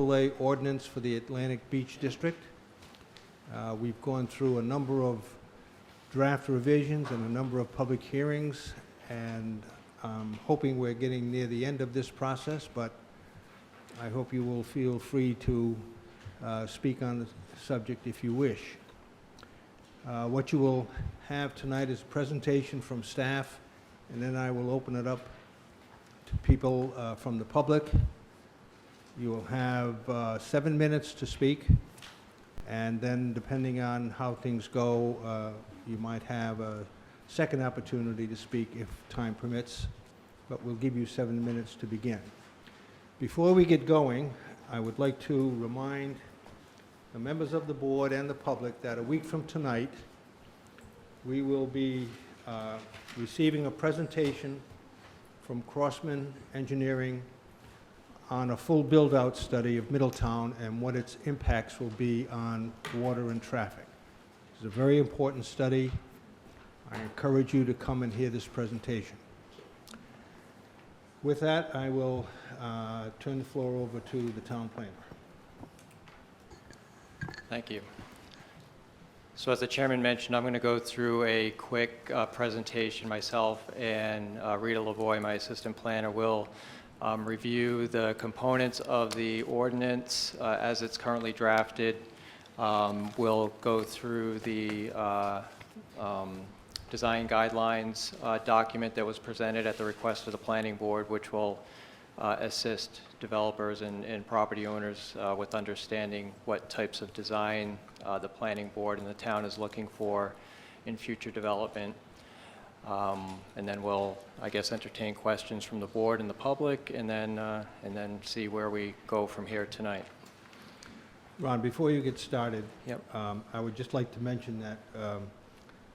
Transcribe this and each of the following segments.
overlay ordinance for the Atlantic Beach District. We've gone through a number of draft revisions and a number of public hearings, and I'm hoping we're getting near the end of this process, but I hope you will feel free to speak on the subject if you wish. What you will have tonight is a presentation from staff, and then I will open it up to people from the public. You will have 7 minutes to speak, and then depending on how things go, you might have a second opportunity to speak if time permits, but we'll give you 7 minutes to begin. Before we get going, I would like to remind the members of the board and the public that a week from tonight, we will be receiving a presentation from Crossman Engineering on a full build-out study of Middletown and what its impacts will be on water and traffic. It's a very important study. I encourage you to come and hear this presentation. With that, I will turn the floor over to the town planner. Thank you. So as the chairman mentioned, I'm going to go through a quick presentation myself, and Rita Lavoie, my assistant planner, will review the components of the ordinance as it's currently drafted. We'll go through the design guidelines document that was presented at the request of the planning board, which will assist developers and property owners with understanding what types of design the planning board and the town is looking for in future development. And then we'll, I guess, entertain questions from the board and the public, and then see where we go from here tonight. Ron, before you get started, Yep. I would just like to mention that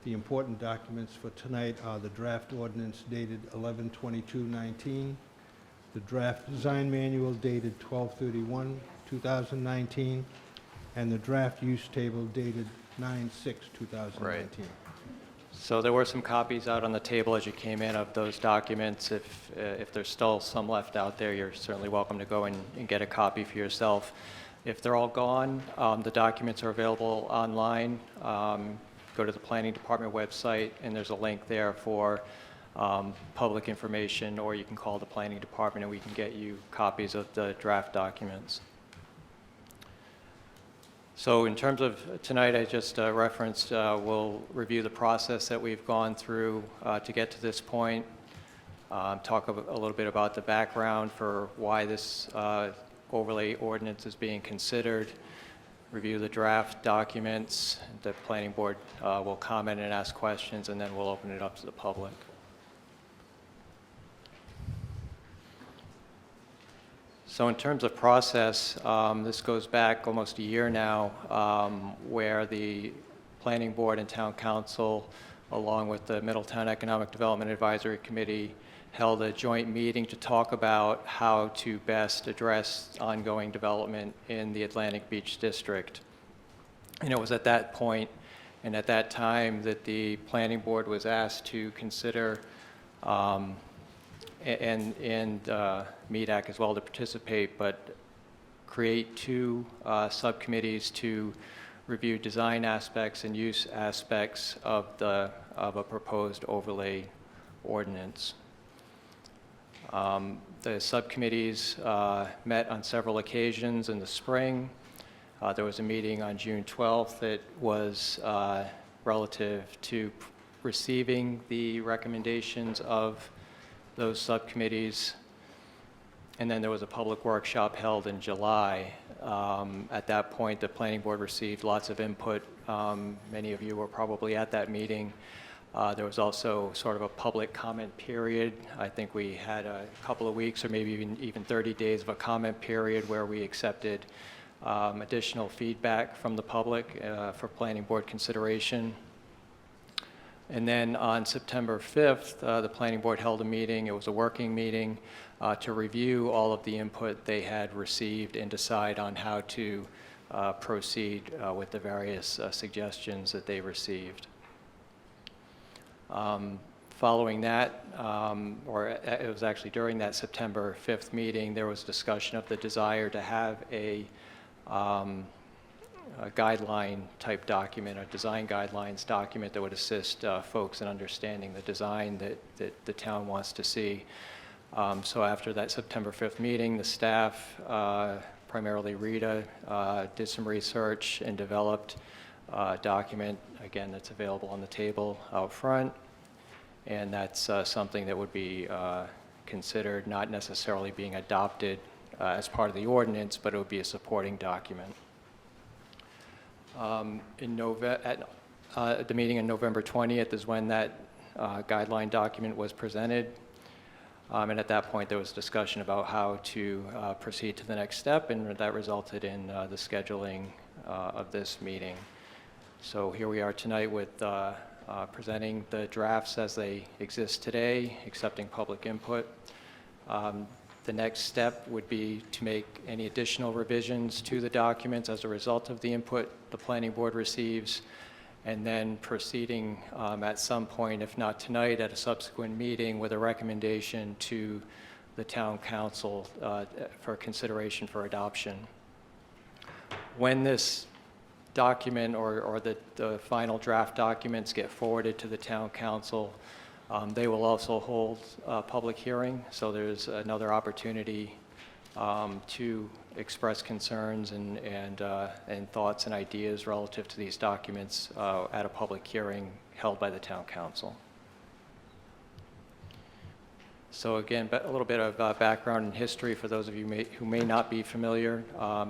the important documents for tonight are the draft ordinance dated 11/22/19, the draft design manual dated 12/31/2019, and the draft use table dated 9/6/2019. Right. So there were some copies out on the table as you came in of those documents. If there's still some left out there, you're certainly welcome to go and get a copy for yourself. If they're all gone, the documents are available online. Go to the planning department website, and there's a link there for public information, or you can call the planning department and we can get you copies of the draft documents. So in terms of tonight, I just referenced, we'll review the process that we've gone through to get to this point, talk a little bit about the background for why this overlay ordinance is being considered, review the draft documents. The planning board will comment and ask questions, and then we'll open it up to the public. So in terms of process, this goes back almost a year now, where the planning board and town council, along with the Middletown Economic Development Advisory Committee, held a joint meeting to talk about how to best address ongoing development in the Atlantic Beach District. And it was at that point and at that time that the planning board was asked to consider and MEDAC as well to participate, but create two subcommittees to review design aspects and use aspects of a proposed overlay ordinance. The subcommittees met on several occasions in the spring. There was a meeting on June 12th that was relative to receiving the recommendations of those subcommittees. And then there was a public workshop held in July. At that point, the planning board received lots of input. Many of you were probably at that meeting. There was also sort of a public comment period. I think we had a couple of weeks or maybe even 30 days of a comment period where we accepted additional feedback from the public for planning board consideration. And then on September 5th, the planning board held a meeting. It was a working meeting to review all of the input they had received and decide on how to proceed with the various suggestions that they received. Following that, it was actually during that September 5th meeting, there was discussion of the desire to have a guideline type document, a design guidelines document that would assist folks in understanding the design that the town wants to see. So after that September 5th meeting, the staff, primarily Rita, did some research and developed a document, again, that's available on the table out front. And that's something that would be considered not necessarily being adopted as part of the ordinance, but it would be a supporting document. At the meeting on November 20th is when that guideline document was presented. And at that point, there was discussion about how to proceed to the next step, and that resulted in the scheduling of this meeting. So here we are tonight with presenting the drafts as they exist today, accepting public input. The next step would be to make any additional revisions to the documents as a result of the input the planning board receives, and then proceeding at some point, if not tonight, at a subsequent meeting with a recommendation to the town council for consideration for adoption. When this document or the final draft documents get forwarded to the town council, they will also hold a public hearing, so there's another opportunity to express concerns and thoughts and ideas relative to these documents at a public hearing held by the town council. So again, a little bit of background and history for those of you who may not be familiar.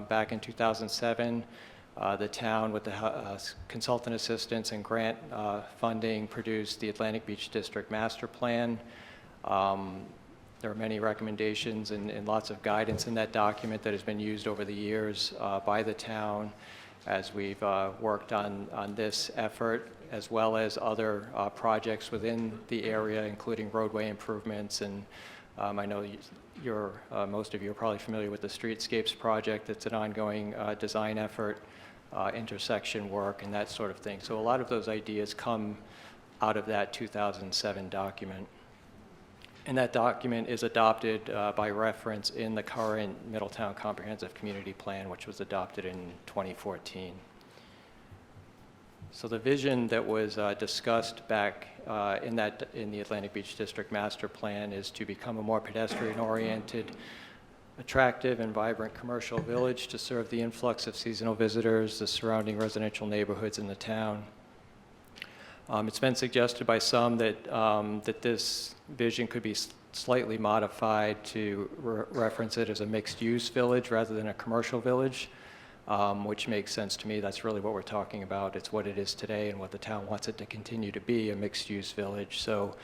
Back in 2007, the town, with the consultant assistance and grant funding, produced the Atlantic Beach District Master Plan. There are many recommendations and lots of guidance in that document that has been used over the years by the town as we've worked on this effort, as well as other projects within the area, including roadway improvements. And I know most of you are probably familiar with the Streetscapes project. It's an ongoing design effort, intersection work, and that sort of thing. So a lot of those ideas come out of that 2007 document. And that document is adopted by reference in the current Middletown Comprehensive Community Plan, which was adopted in 2014. So the vision that was discussed back in the Atlantic Beach District Master Plan is to become a more pedestrian-oriented, attractive and vibrant commercial village to serve the influx of seasonal visitors, the surrounding residential neighborhoods in the town. It's been suggested by some that this vision could be slightly modified to reference it as a mixed-use village rather than a commercial village, which makes sense to me. That's really what we're talking about. It's what it is today and what the town wants it to continue to be, a mixed-use village. So,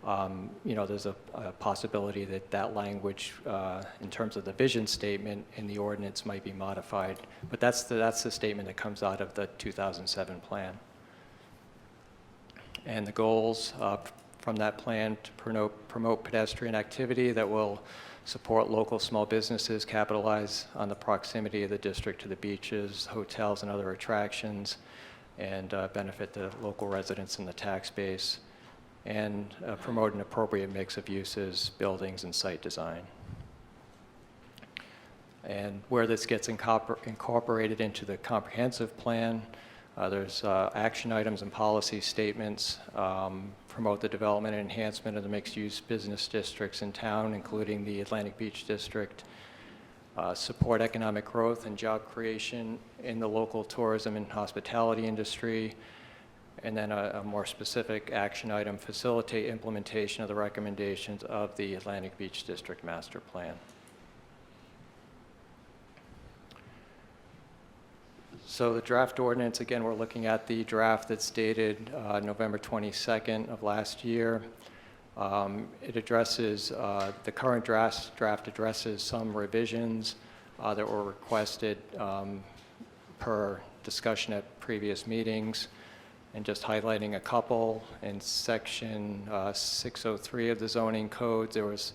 there's a possibility that language in terms of the vision statement in the ordinance might be modified. But that's the statement that comes out of the 2007 plan. And the goals from that plan to promote pedestrian activity that will support local small businesses, capitalize on the proximity of the district to the beaches, hotels, and other attractions, and benefit the local residents in the tax base, and promote an appropriate mix of uses, buildings, and site design. And where this gets incorporated into the comprehensive plan, there's action items and policy statements, promote the development and enhancement of the mixed-use business districts in town, including the Atlantic Beach District, support economic growth and job creation in the local tourism and hospitality industry, and then a more specific action item, facilitate implementation of the recommendations of the Atlantic Beach District Master Plan. So the draft ordinance, again, we're looking at the draft that's dated November 22nd of last year. It addresses, the current draft addresses some revisions that were requested per discussion at previous meetings, and just highlighting a couple. In section 603 of the zoning code, there was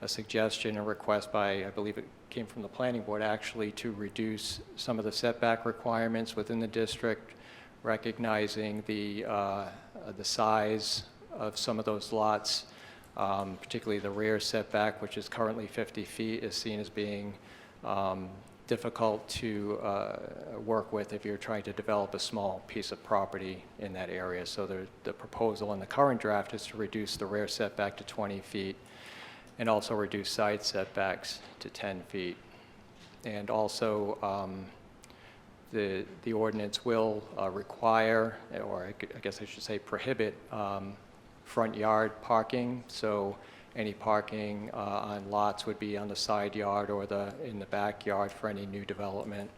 a suggestion, a request by, I believe it came from the planning board actually, to reduce some of the setback requirements within the district, recognizing the size of some of those lots, particularly the rear setback, which is currently 50 feet, is seen as being difficult to work with if you're trying to develop a small piece of property in that area. So the proposal in the current draft is to reduce the rear setback to 20 feet and also reduce side setbacks to 10 feet. And also, the ordinance will require, or I guess I should say prohibit, front yard parking. So any parking on lots would be on the side yard or in the backyard for any new development.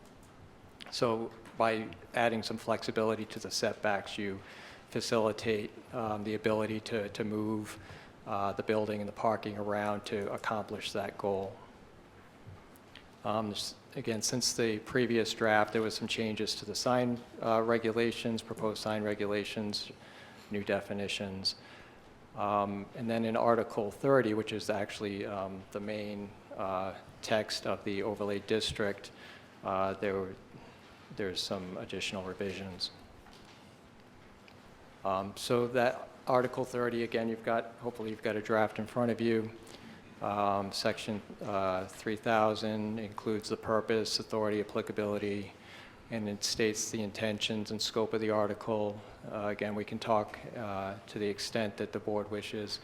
So by adding some flexibility to the setbacks, you facilitate the ability to move the building and the parking around to accomplish that goal. Again, since the previous draft, there was some changes to the sign regulations, proposed sign regulations, new definitions. And then in Article 30, which is actually the main text of the overlay district, there's some additional revisions. So that Article 30, again, hopefully you've got a draft in front of you. Section 3000 includes the purpose, authority, applicability, and it states the intentions and scope of the article. Again, we can talk to the extent that the board wishes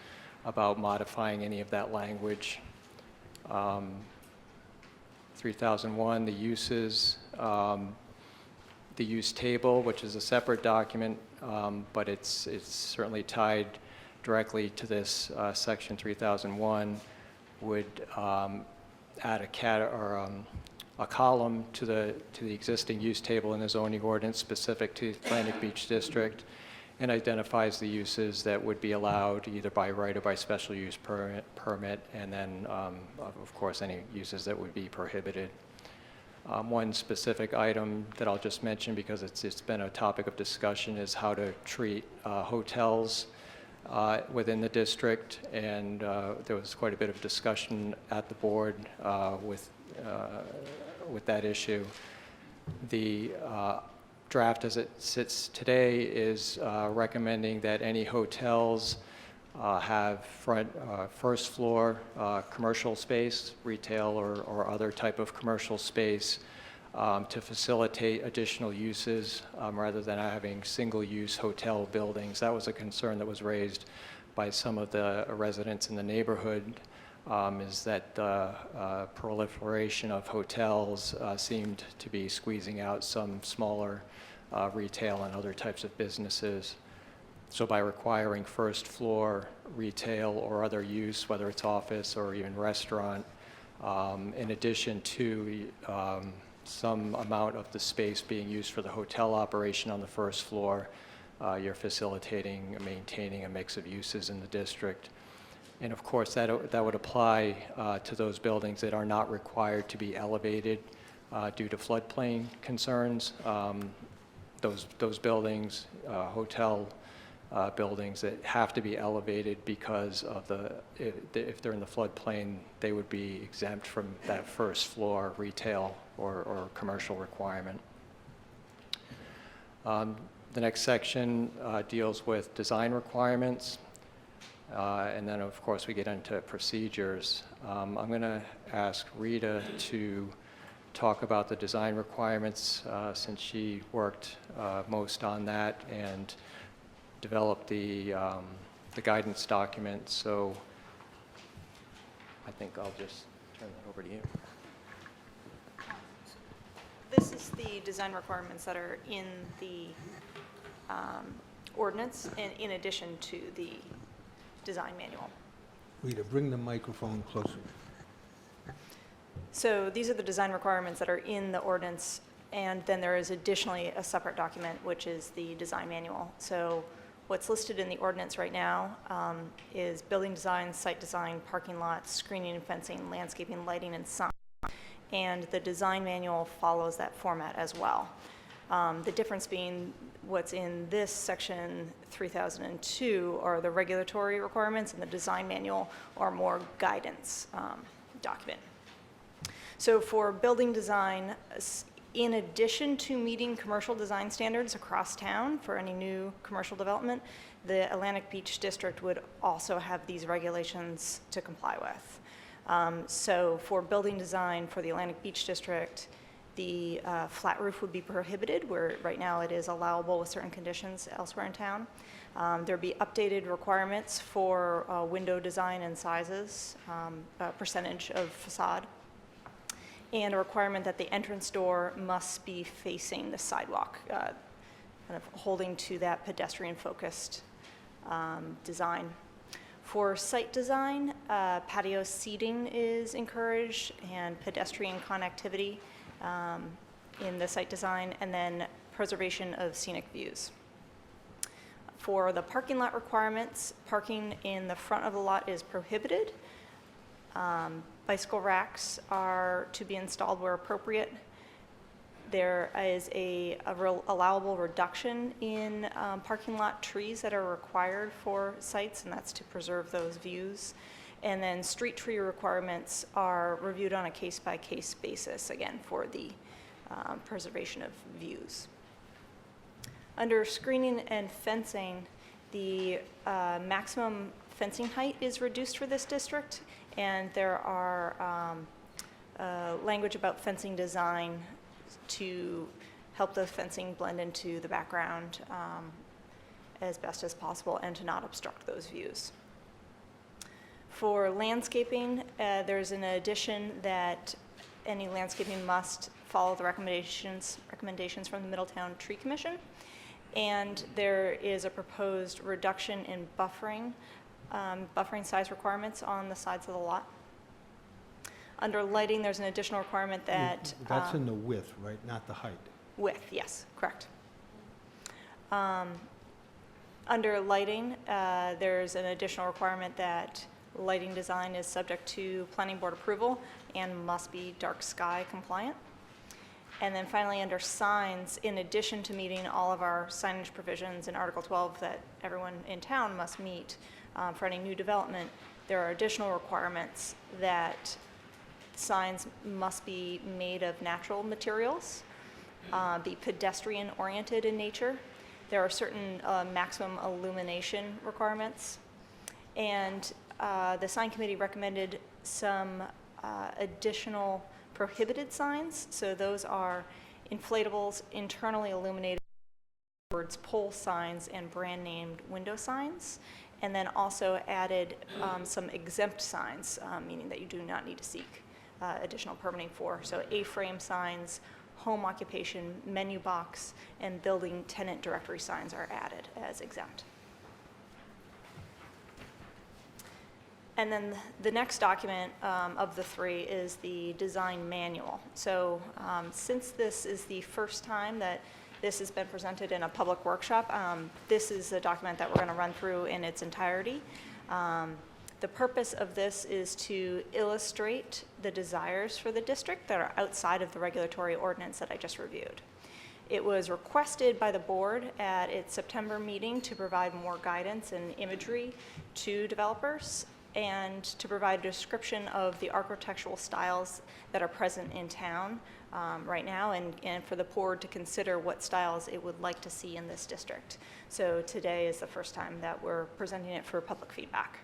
about modifying any of that language. 3001, the uses, the use table, which is a separate document, but it's certainly tied directly to this section 3001, would add a column to the existing use table in the zoning ordinance specific to Atlantic Beach District, and identifies the uses that would be allowed either by right or by special use permit, and then of course any uses that would be prohibited. One specific item that I'll just mention because it's been a topic of discussion is how to treat hotels within the district, and there was quite a bit of discussion at the board with that issue. The draft as it sits today is recommending that any hotels have first floor commercial space, retail or other type of commercial space to facilitate additional uses rather than having single-use hotel buildings. That was a concern that was raised by some of the residents in the neighborhood, is that the proliferation of hotels seemed to be squeezing out some smaller retail and other types of businesses. So by requiring first floor retail or other use, whether it's office or even restaurant, in addition to some amount of the space being used for the hotel operation on the first floor, you're facilitating and maintaining a mix of uses in the district. And of course, that would apply to those buildings that are not required to be elevated due to floodplain concerns. Those buildings, hotel buildings that have to be elevated because of if they're in the floodplain, they would be exempt from that first floor retail or commercial requirement. The next section deals with design requirements. And then, of course, we get into procedures. I'm going to ask Rita to talk about the design requirements since she worked most on that and developed the guidance document. So I think I'll just turn that over to you. This is the design requirements that are in the ordinance, and in addition to the design manual. Rita, bring the microphone closer. So these are the design requirements that are in the ordinance, and then there is additionally a separate document, which is the design manual. So what's listed in the ordinance right now is building design, site design, parking lots, screening and fencing, landscaping, lighting, and sign. And the design manual follows that format as well. The difference being what's in this section 3002 are the regulatory requirements, and the design manual are more guidance document. So for building design, In addition to meeting commercial design standards across town for any new commercial development, the Atlantic Beach District would also have these regulations to comply with. So for building design for the Atlantic Beach District, the flat roof would be prohibited, where right now it is allowable with certain conditions elsewhere in town. There'd be updated requirements for window design and sizes, percentage of facade, and a requirement that the entrance door must be facing the sidewalk, kind of holding to that pedestrian-focused design. For site design, patio seating is encouraged and pedestrian connectivity in the site design, and then preservation of scenic views. For the parking lot requirements, parking in the front of the lot is prohibited. Bicycle racks are to be installed where appropriate. There is a allowable reduction in parking lot trees that are required for sites, and that's to preserve those views. And then street tree requirements are reviewed on a case-by-case basis, again, for the preservation of views. Under screening and fencing, the maximum fencing height is reduced for this district, and there are language about fencing design to help the fencing blend into the background as best as possible and to not obstruct those views. For landscaping, there's an addition that any landscaping must follow the recommendations from the Middletown Tree Commission, and there is a proposed reduction in buffering size requirements on the sides of the lot. Under lighting, there's an additional requirement that... That's in the width, right, not the height? Width, yes, correct. Under lighting, there's an additional requirement that lighting design is subject to planning board approval and must be dark sky compliant. And then finally, under signs, in addition to meeting all of our signage provisions in Article 12 that everyone in town must meet for any new development, there are additional requirements that signs must be made of natural materials, be pedestrian-oriented in nature. There are certain maximum illumination requirements. And the sign committee recommended some additional prohibited signs. So those are inflatables, internally illuminated words, pole signs, and brand-named window signs. And then also added some exempt signs, meaning that you do not need to seek additional permitting for. So A-frame signs, home occupation, menu box, and building tenant directory signs are added as exempt. And then the next document of the three is the design manual. So since this is the first time that this has been presented in a public workshop, this is a document that we're going to run through in its entirety. The purpose of this is to illustrate the desires for the district that are outside of the regulatory ordinance that I just reviewed. It was requested by the board at its September meeting to provide more guidance and imagery to developers and to provide a description of the architectural styles that are present in town right now, and for the board to consider what styles it would like to see in this district. So today is the first time that we're presenting it for public feedback.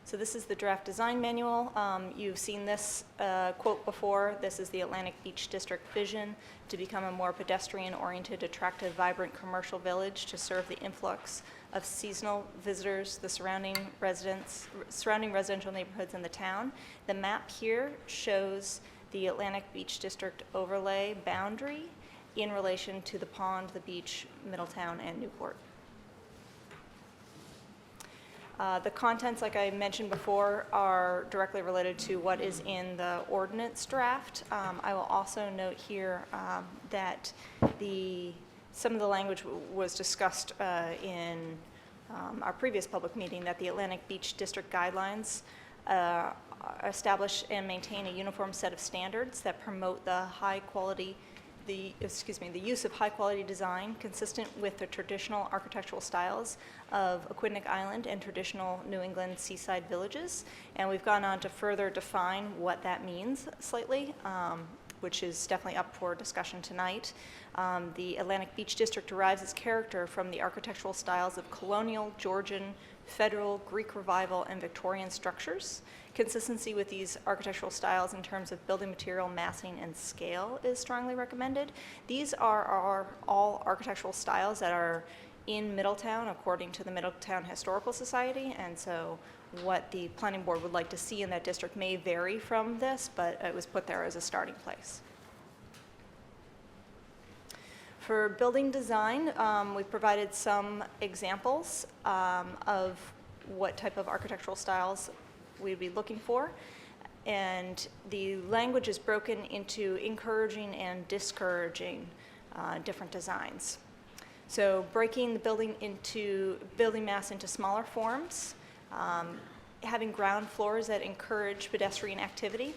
So this is the draft design manual. You've seen this quote before. This is the Atlantic Beach District vision to become a more pedestrian-oriented, attractive, vibrant commercial village to serve the influx of seasonal visitors, the surrounding residential neighborhoods in the town. The map here shows the Atlantic Beach District overlay boundary in relation to the pond, the beach, Middletown, and Newport. The contents, like I mentioned before, are directly related to what is in the ordinance draft. I will also note here that some of the language was discussed in our previous public meeting, that the Atlantic Beach District guidelines establish and maintain a uniform set of standards that promote the use of high-quality design consistent with the traditional architectural styles of Aquidneck Island and traditional New England seaside villages. And we've gone on to further define what that means slightly which is definitely up for discussion tonight. The Atlantic Beach District derives its character from the architectural styles of colonial, Georgian, Federal, Greek Revival, and Victorian structures. Consistency with these architectural styles in terms of building material, massing, and scale is strongly recommended. These are all architectural styles that are in Middletown according to the Middletown Historical Society, and so what the planning board would like to see in that district may vary from this, but it was put there as a starting place. For building design, we've provided some examples of what type of architectural styles we'd be looking for. And the language is broken into encouraging and discouraging different designs. So breaking the building mass into smaller forms, having ground floors that encourage pedestrian activity,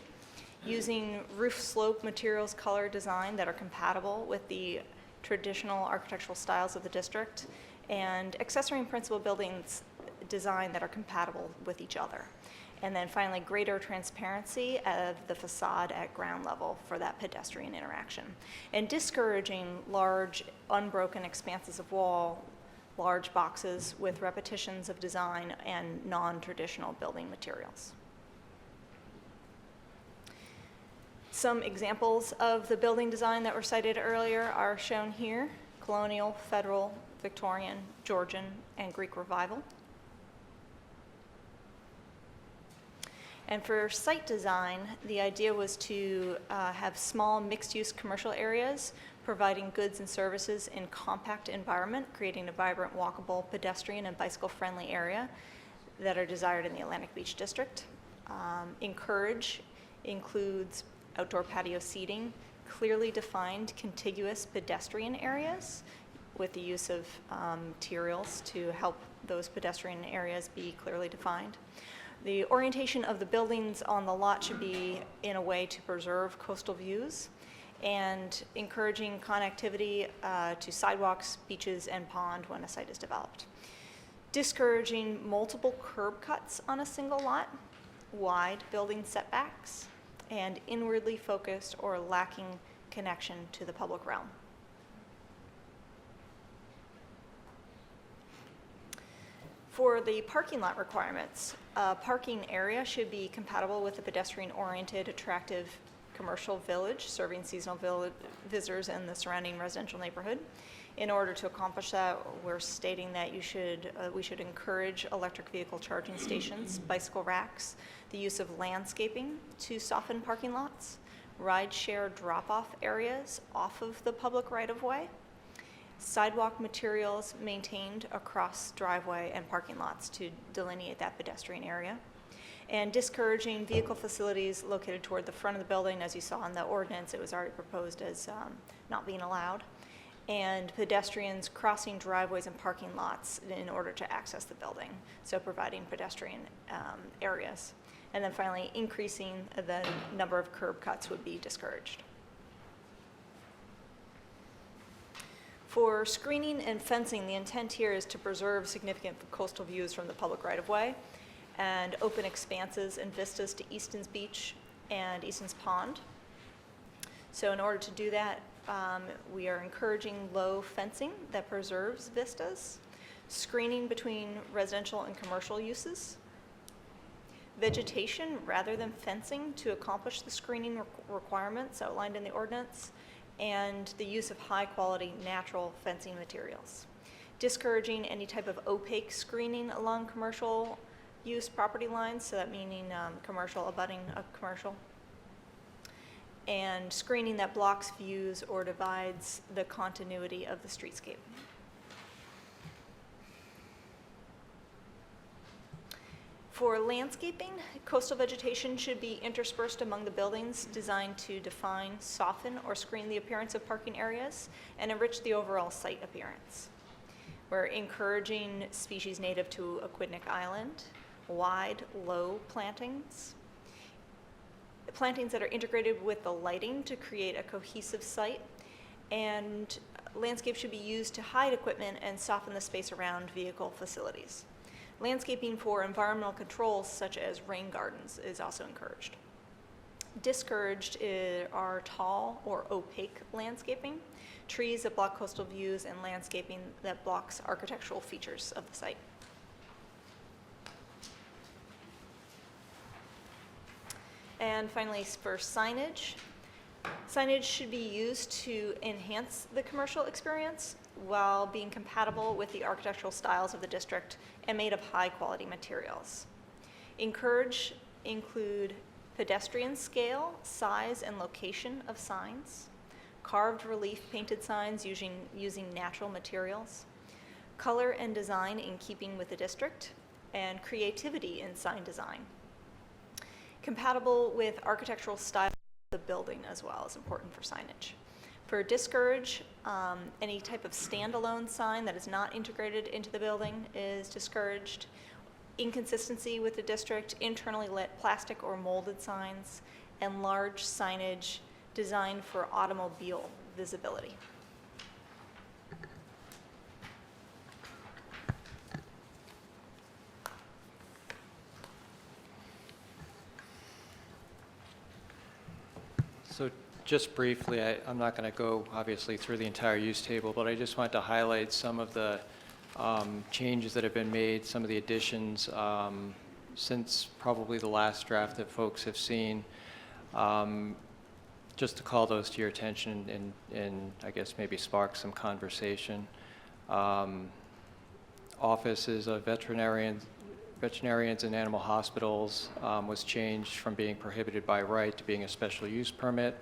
using roof slope materials, color, design that are compatible with the traditional architectural styles of the district, and accessory and principal buildings design that are compatible with each other. And then finally, greater transparency of the facade at ground level for that pedestrian interaction. And discouraging large, unbroken expanses of wall, large boxes with repetitions of design and non-traditional building materials. Some examples of the building design that were cited earlier are shown here: colonial, Federal, Victorian, Georgian, and Greek Revival. And for site design, the idea was to have small mixed-use commercial areas providing goods and services in compact environment, creating a vibrant, walkable, pedestrian, and bicycle-friendly area that are desired in the Atlantic Beach District. Encourage includes outdoor patio seating, clearly defined contiguous pedestrian areas with the use of materials to help those pedestrian areas be clearly defined. The orientation of the buildings on the lot should be in a way to preserve coastal views, and encouraging connectivity to sidewalks, beaches, and pond when a site is developed. Discouraging multiple curb cuts on a single lot, wide building setbacks, and inwardly focused or lacking connection to the public realm. For the parking lot requirements, parking area should be compatible with the pedestrian-oriented, attractive commercial village serving seasonal visitors in the surrounding residential neighborhood. In order to accomplish that, we're stating that we should encourage electric vehicle charging stations, bicycle racks, the use of landscaping to soften parking lots, ride-share drop-off areas off of the public right-of-way, sidewalk materials maintained across driveway and parking lots to delineate that pedestrian area, and discouraging vehicle facilities located toward the front of the building. As you saw in the ordinance, it was already proposed as not being allowed, and pedestrians crossing driveways and parking lots in order to access the building, so providing pedestrian areas. And then finally, increasing the number of curb cuts would be discouraged. For screening and fencing, the intent here is to preserve significant coastal views from the public right-of-way and open expanses and vistas to Easton's Beach and Easton's Pond. So in order to do that, we are encouraging low fencing that preserves vistas, screening between residential and commercial uses, vegetation rather than fencing to accomplish the screening requirements outlined in the ordinance, and the use of high-quality natural fencing materials. Discouraging any type of opaque screening along commercial use property lines, so that meaning commercial abutting a commercial, and screening that blocks views or divides the continuity of the streetscape. For landscaping, coastal vegetation should be interspersed among the buildings, designed to define, soften, or screen the appearance of parking areas and enrich the overall site appearance. We're encouraging species native to Aquidneck Island, wide, low plantings that are integrated with the lighting to create a cohesive site, and landscape should be used to hide equipment and soften the space around vehicle facilities. Landscaping for environmental controls such as rain gardens is also encouraged. Discouraged are tall or opaque landscaping, trees that block coastal views, and landscaping that blocks architectural features of the site. And finally, for signage, signage should be used to enhance the commercial experience while being compatible with the architectural styles of the district and made of high-quality materials. Include pedestrian scale, size, and location of signs, carved relief painted signs using natural materials, color and design in keeping with the district, and creativity in sign design. Compatible with architectural style of the building as well is important for signage. For discourage, any type of standalone sign that is not integrated into the building is discouraged. Inconsistency with the district, internally lit plastic or molded signs, and large signage designed for automobile visibility. So just briefly, I'm not going to go obviously through the entire use table, but I just want to highlight some of the changes that have been made, some of the additions since probably the last draft that folks have seen. Just to call those to your attention and I guess maybe spark some conversation. Offices of veterinarians and animal hospitals was changed from being prohibited by right to being a special use permit.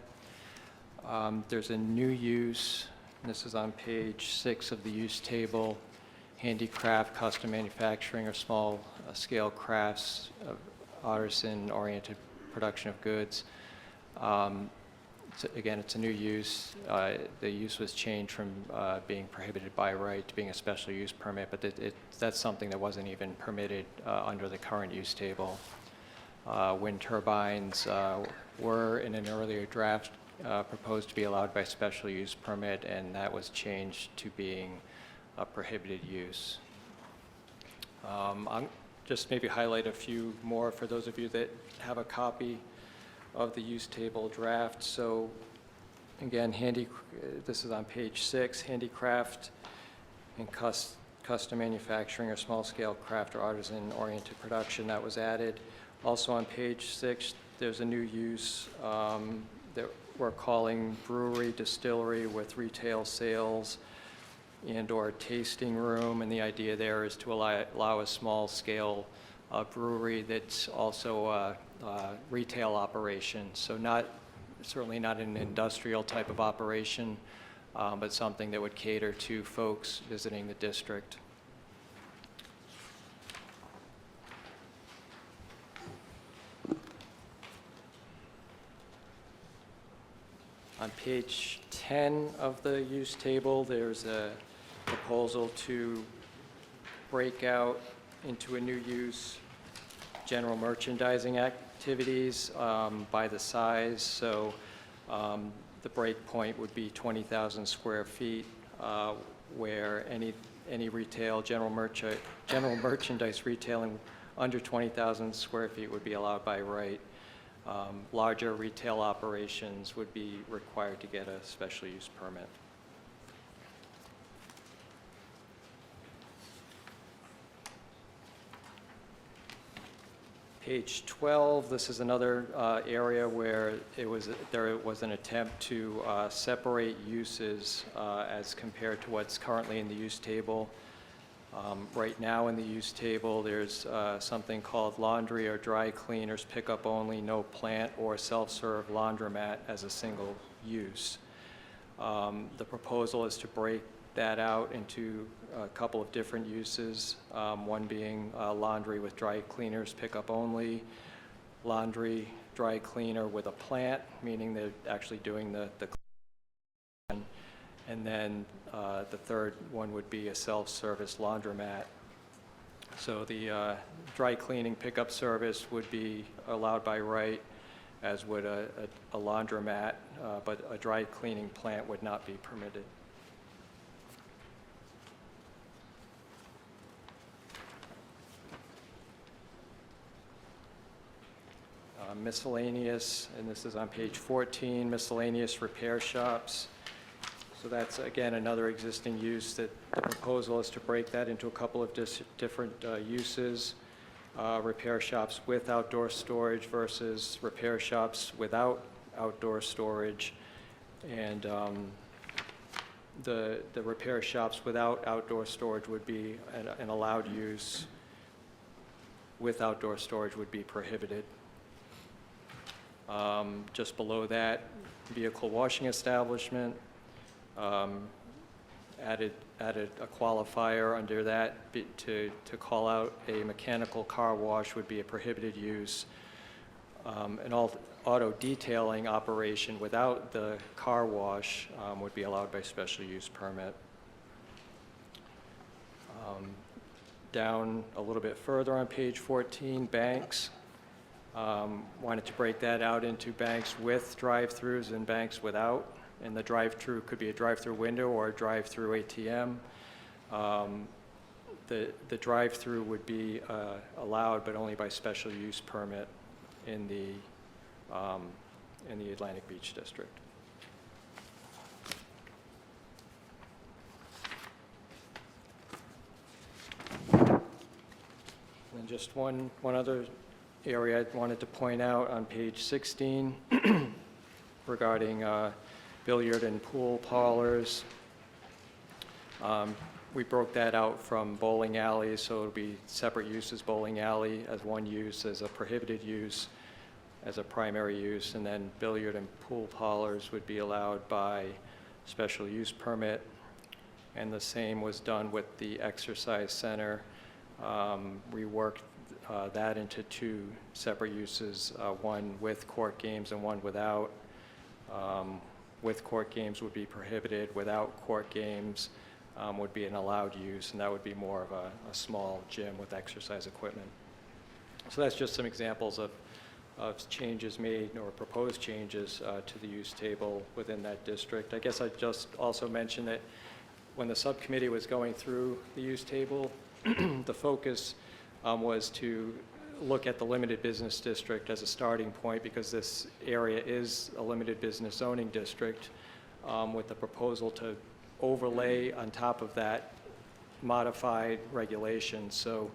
There's a new use, and this is on page 6 of the use table, handicraft, custom manufacturing, or small scale crafts of artisan-oriented production of goods. Again, it's a new use. The use was changed from being prohibited by right to being a special use permit, but that's something that wasn't even permitted under the current use table. Wind turbines were in an earlier draft proposed to be allowed by special use permit, and that was changed to being a prohibited use. I'll just maybe highlight a few more for those of you that have a copy of the use table draft. So again, this is on page 6, handicraft and custom manufacturing or small scale craft or artisan oriented production, that was added. Also on page 6, there's a new use that we're calling brewery distillery with retail sales and or tasting room, and the idea there is to allow a small scale brewery that's also retail operation. So certainly not an industrial type of operation, but something that would cater to folks visiting the district. On page 10 of the use table, there's a proposal to break out into a new use general merchandising activities by the size. So the break point would be 20,000 square feet, where any retail general merchandise retailing under 20,000 square feet would be allowed by right. Larger retail operations would be required to get a special use permit. Page 12, this is another area where there was an attempt to separate uses as compared to what's currently in the use table. Right now in the use table, there's something called laundry or dry cleaners, pickup only, no plant or self-serve laundromat as a single use. The proposal is to break that out into a couple of different uses, one being laundry with dry cleaners, pickup only, laundry, dry cleaner with a plant, meaning they're actually doing the cleaning, and then the third one would be a self-service laundromat. So the dry cleaning pickup service would be allowed by right, as would a laundromat, but a dry cleaning plant would not be permitted. Miscellaneous, and this is on page 14, miscellaneous repair shops. So that's, again, another existing use that the proposal is to break that into a couple of different uses. Repair shops with outdoor storage versus repair shops without outdoor storage. And the repair shops without outdoor storage would be an allowed use. With outdoor storage would be prohibited. Just below that, vehicle washing establishment. Added a qualifier under that to call out a mechanical car wash would be a prohibited use. An auto detailing operation without the car wash would be allowed by special use permit. Down a little bit further on page 14, banks. Wanted to break that out into banks with drive-throughs and banks without. And the drive-through could be a drive-through window or a drive-through ATM. The drive-through would be allowed, but only by special use permit in the Atlantic Beach District. And just one other area I wanted to point out on page 16 regarding billiard and pool parlors. We broke that out from bowling alleys, so it'll be separate uses, bowling alley as one use, as a prohibited use, as a primary use, and then billiard and pool parlors would be allowed by special use permit. And the same was done with the exercise center. We worked that into two separate uses, one with court games and one without. With court games would be prohibited, without court games would be an allowed use, and that would be more of a small gym with exercise equipment. So that's just some examples of changes made or proposed changes to the use table within that district. I guess I'd just also mention that when the subcommittee was going through the use table, the focus was to look at the limited business district as a starting point, because this area is a limited business zoning district, with the proposal to overlay on top of that modified regulation. So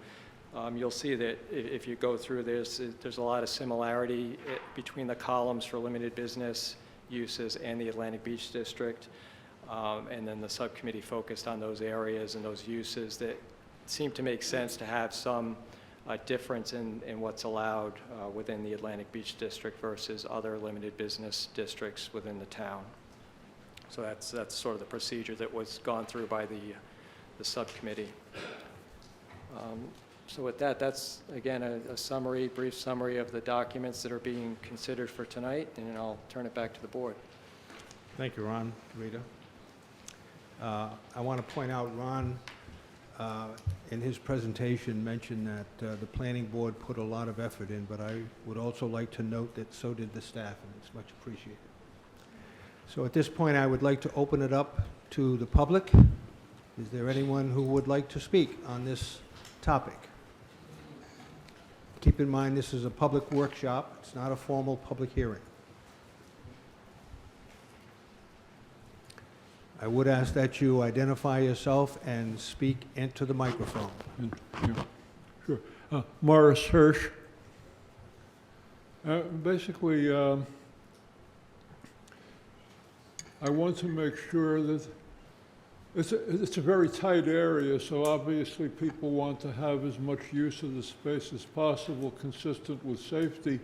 you'll see that if you go through this, there's a lot of similarity between the columns for limited business uses and the Atlantic Beach District. And then the subcommittee focused on those areas and those uses that seem to make sense to have some difference in what's allowed within the Atlantic Beach District versus other limited business districts within the town. So that's sort of the procedure that was gone through by the subcommittee. So with that, that's, again, a brief summary of the documents that are being considered for tonight, and I'll turn it back to the board. Thank you, Ron, Rita. I want to point out, Ron, in his presentation, mentioned that the planning board put a lot of effort in, but I would also like to note that so did the staff, and it's much appreciated. So at this point, I would like to open it up to the public. Is there anyone who would like to speak on this topic? Keep in mind, this is a public workshop. It's not a formal public hearing. I would ask that you identify yourself and speak into the microphone. Yeah, sure. Morris Hirsch. Basically, I want to make sure that it's a very tight area, so obviously people want to have as much use of the space as possible, consistent with safety.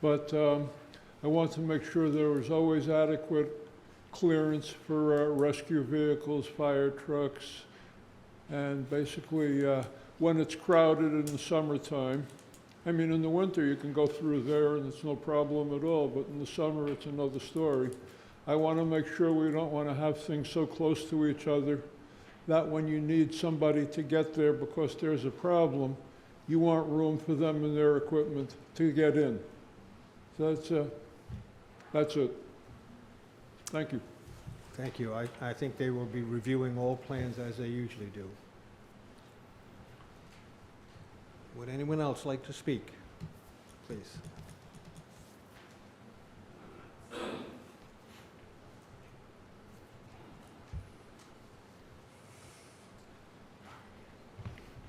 But I want to make sure there is always adequate clearance for rescue vehicles, fire trucks, and basically when it's crowded in the summertime. I mean, in the winter you can go through there and it's no problem at all, but in the summer it's another story. I want to make sure we don't want to have things so close to each other that when you need somebody to get there because there's a problem, you want room for them and their equipment to get in. So that's it. Thank you. Thank you. I think they will be reviewing all plans as they usually do. Would anyone else like to speak? Please.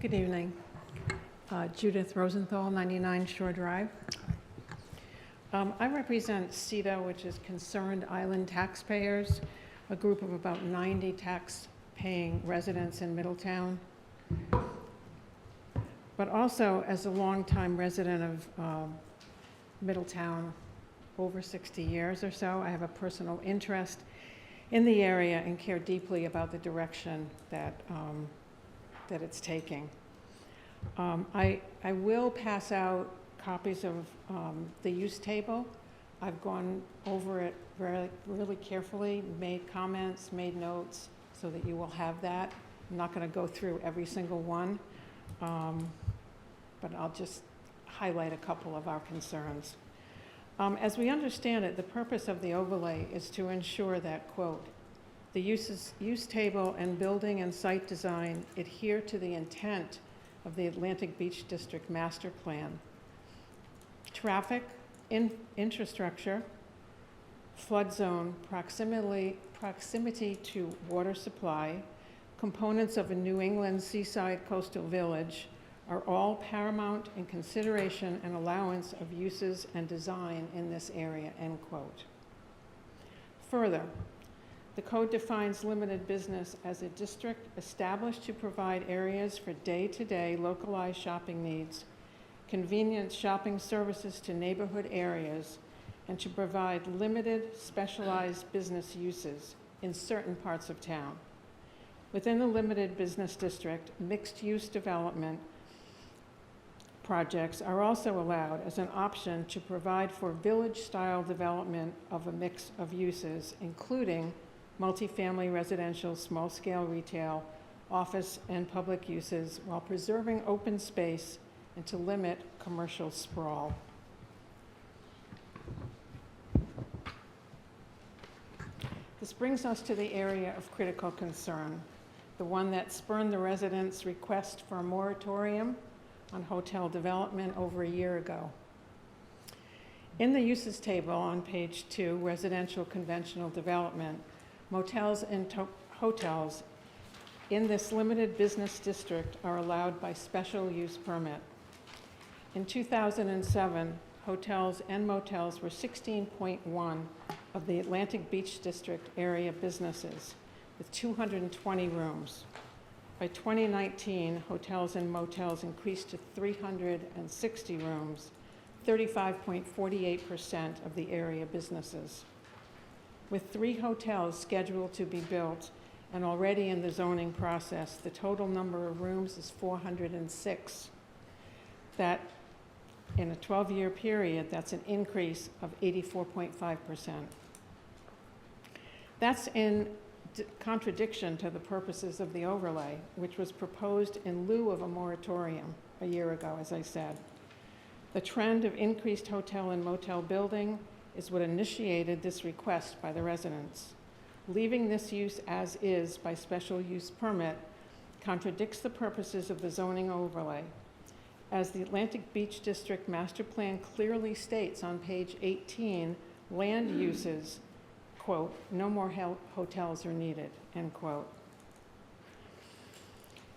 Good evening. Judith Rosenthal, 99 Shore Drive. I represent CETA, which is Concerned Island Taxpayers, a group of about 90 tax-paying residents in Middletown. But also, as a longtime resident of Middletown, over 60 years or so, I have a personal interest in the area and care deeply about the direction that it's taking. I will pass out copies of the use table. I've gone over it really carefully, made comments, made notes, so that you will have that. I'm not going to go through every single one, but I'll just highlight a couple of our concerns. As we understand it, the purpose of the overlay is to ensure that, quote, the use table and building and site design adhere to the intent of the Atlantic Beach District Master Plan. Traffic, infrastructure, flood zone, proximity to water supply, components of a New England seaside coastal village are all paramount in consideration and allowance of uses and design in this area, end quote. Further, the code defines limited business as a district established to provide areas for day-to-day localized shopping needs, convenient shopping services to neighborhood areas, and to provide limited specialized business uses in certain parts of town. Within the limited business district, mixed-use development projects are also allowed as an option to provide for village-style development of a mix of uses, including multifamily residential, small-scale retail, office, and public uses, while preserving open space and to limit commercial sprawl. This brings us to the area of critical concern, the one that spurned the residents' request for a moratorium on hotel development over a year ago. In the uses table on page 2, residential conventional development, motels and hotels in this limited business district are allowed by special use permit. In 2007, hotels and motels were 16.1 of the Atlantic Beach District area businesses, with 220 rooms. By 2019, hotels and motels increased to 360 rooms, 35.48% of the area businesses. With 3 hotels scheduled to be built and already in the zoning process, the total number of rooms is 406. That, in a 12-year period, that's an increase of 84.5%. That's in contradiction to the purposes of the overlay, which was proposed in lieu of a moratorium a year ago, as I said. The trend of increased hotel and motel building is what initiated this request by the residents. Leaving this use as is by special use permit contradicts the purposes of the zoning overlay. As the Atlantic Beach District Master Plan clearly states on page 18, land uses, quote, no more hotels are needed, end quote.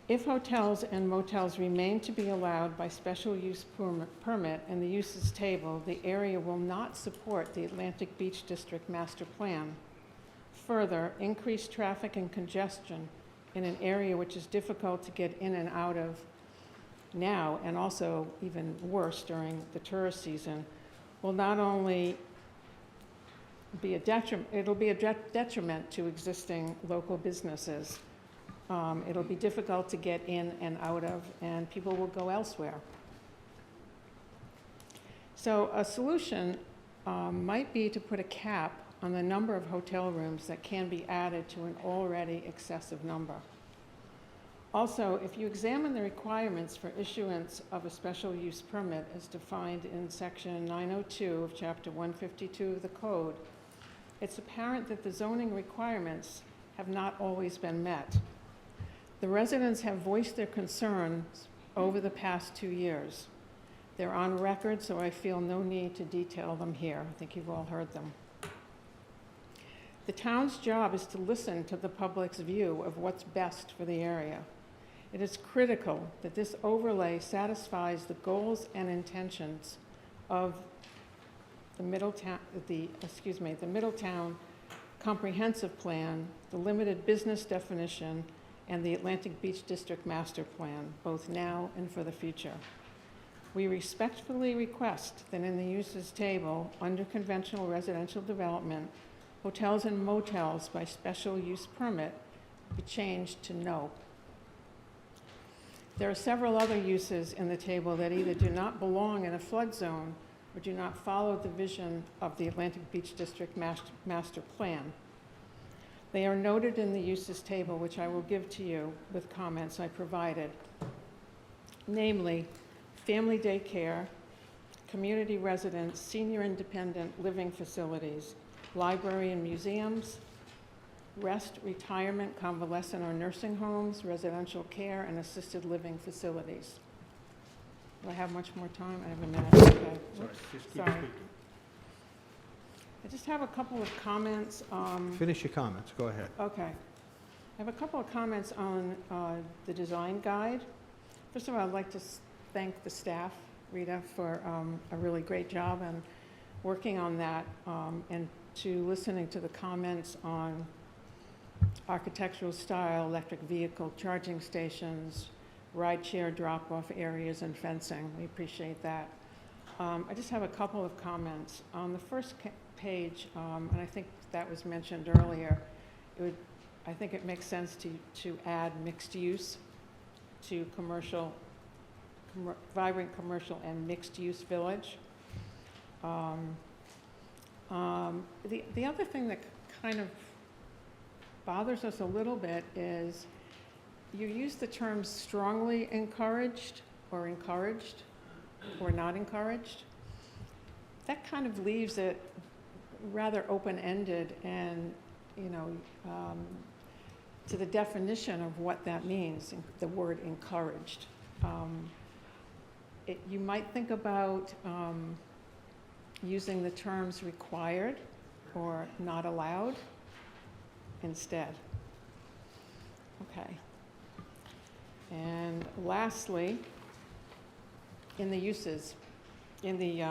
If hotels and motels remain to be allowed by special use permit in the uses table, the area will not support the Atlantic Beach District Master Plan. Further, increased traffic and congestion in an area which is difficult to get in and out of now, and also even worse during the tourist season, will not only be a detriment, it'll be a detriment to existing local businesses. It'll be difficult to get in and out of, and people will go elsewhere. So a solution might be to put a cap on the number of hotel rooms that can be added to an already excessive number. Also, if you examine the requirements for issuance of a special use permit as defined in section 902 of chapter 152 of the code, it's apparent that the zoning requirements have not always been met. The residents have voiced their concerns over the past 2 years. They're on record, so I feel no need to detail them here. I think you've all heard them. The town's job is to listen to the public's view of what's best for the area. It is critical that this overlay satisfies the goals and intentions of the Middletown Comprehensive Plan, the Limited Business Definition, and the Atlantic Beach District Master Plan, both now and for the future. We respectfully request that in the uses table, under conventional residential development, hotels and motels by special use permit be changed to no. There are several other uses in the table that either do not belong in a flood zone or do not follow the vision of the Atlantic Beach District Master Plan. They are noted in the uses table, which I will give to you with comments I provided, namely family daycare, community residence, senior independent living facilities, library and museums, rest, retirement, convalescent or nursing homes, residential care, and assisted living facilities. Do I have much more time? I have a minute. Okay. Sorry, Whoops. just keep Sorry. speaking. I just have a couple of comments. Finish your comments, go ahead. Okay. I have a couple of comments on the design guide. First of all, I'd like to thank the staff, Rita, for a really great job and working on that, and to listening to the comments on architectural style, electric vehicle charging stations, ride-share drop-off areas, and fencing. We appreciate that. I just have a couple of comments. On the first page, and I think that was mentioned earlier, I think it makes sense to add mixed use to vibrant commercial and mixed use village. The other thing that kind of bothers us a little bit is you use the terms strongly encouraged or not encouraged. That kind of leaves it rather open-ended and, to the definition of what that means, the word encouraged. You might think about using the terms required or not allowed instead. Okay. And lastly, in the uses, in the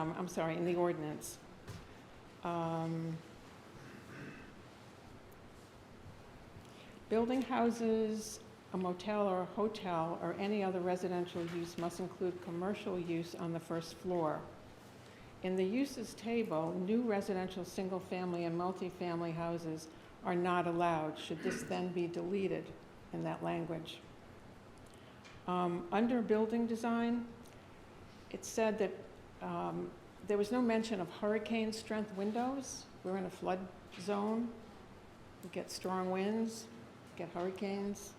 ordinance, building houses, a motel or a hotel, or any other residential use must include commercial use on the first floor. In the uses table, new residential single-family and multifamily houses are not allowed. Should this then be deleted in that language? Under building design, it said that there was no mention of hurricane-strength windows. We're in a flood zone. We get strong winds, get hurricanes.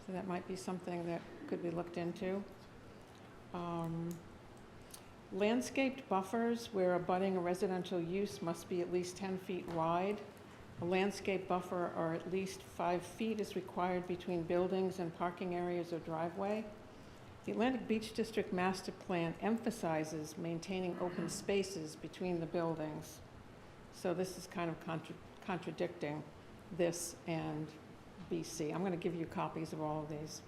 So that might be something that could be looked into. Landscaped buffers where abutting a residential use must be at least 10 feet wide. A landscape buffer or at least 5 feet is required between buildings and parking areas or driveway. The Atlantic Beach District Master Plan emphasizes maintaining open spaces between the buildings. So this is kind of contradicting this and BC. I'm going to give you copies of all of these.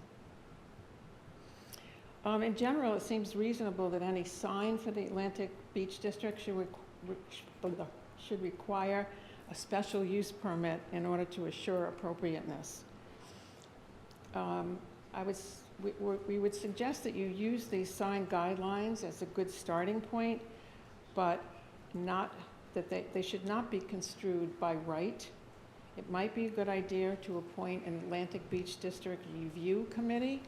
In general, it seems reasonable that any sign for the Atlantic Beach District should require a special use permit in order to assure appropriateness. We would suggest that you use these sign guidelines as a good starting point, but not that they should not be construed by right. It might be a good idea to appoint an Atlantic Beach District Review Committee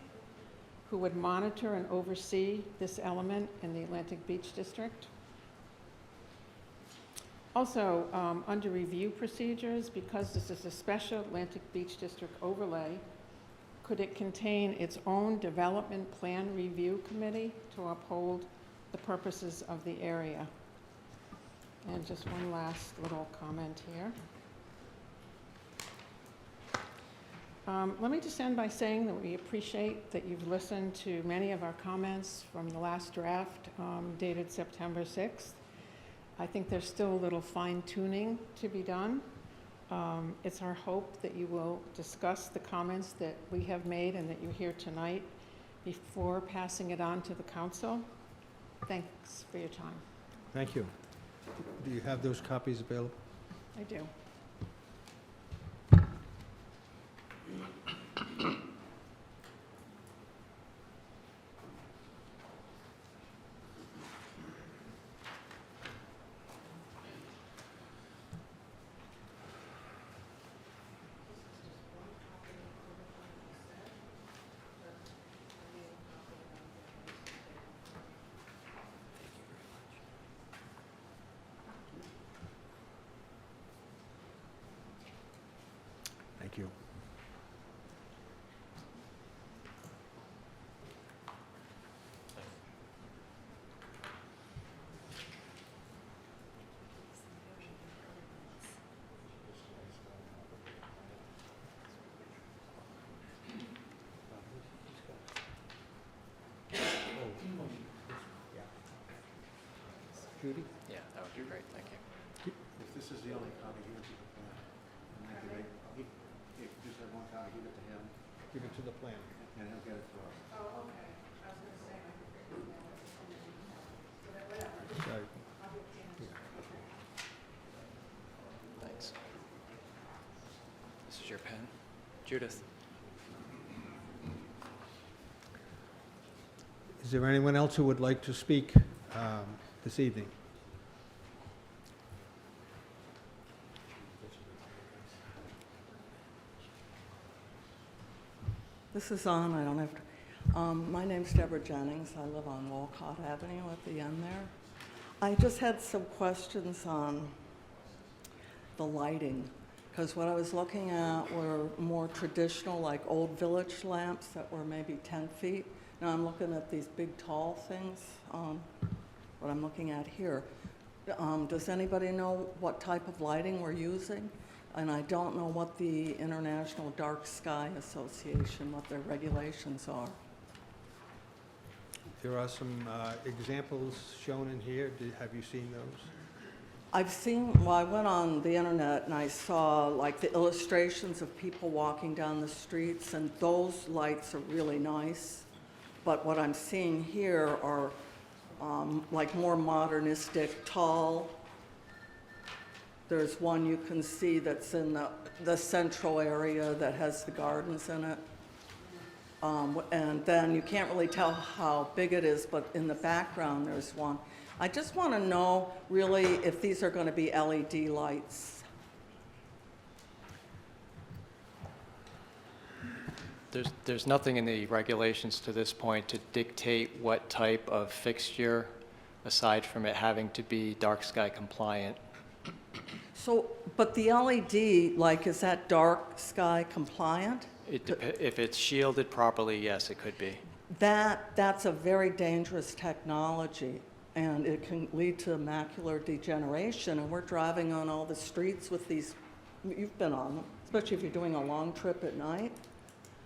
who would monitor and oversee this element in the Atlantic Beach District. Also, under review procedures, because this is a special Atlantic Beach District overlay, could it contain its own development plan review committee to uphold the purposes of the area? And just one last little comment here. Let me just end by saying that we appreciate that you've listened to many of our comments from the last draft dated September 6th. I think there's still a little fine-tuning to be done. I It's our hope that you will discuss the comments that we have made and that you hear tonight before passing it on to the council. Thanks for your time. Thank you. Do you have those copies available? I do. Thank you. Judy? Yeah, that would be great, thank you. If this is the only copy, give it to the plan. And then if you just have one copy, give it to him, Give it to the plan. and he'll get it to us. Oh, okay. I was going to say, Sorry. Thanks. This is your pen. Judith? Is there anyone else who would like to speak this evening? This is on, I don't have to. My name's Deborah Jennings. I live on Walcott Avenue at the end there. I just had some questions on the lighting, because what I was looking at were more traditional, like old village lamps that were maybe 10 feet. Now I'm looking at these big tall things, what I'm looking at here. Does anybody know what type of lighting we're using? And I don't know what the International Dark Sky Association, what their regulations are. There are some examples shown in here. Have you seen those? I've seen, well, I went on the internet and I saw like the illustrations of people walking down the streets, and those lights are really nice. But what I'm seeing here are like more modernistic, tall. There's one you can see that's in the central area that has the gardens in it. And then you can't really tell how big it is, but in the background there's one. I just want to know really if these are going to be LED lights. There's nothing in the regulations to this point to dictate what type of fixture, aside from it having to be dark sky compliant. So, but the LED, like, is that dark sky compliant? If it's shielded properly, yes, it could be. That's a very dangerous technology, and it can lead to macular degeneration. And we're driving on all the streets with these, you've been on them, especially if you're doing a long trip at night.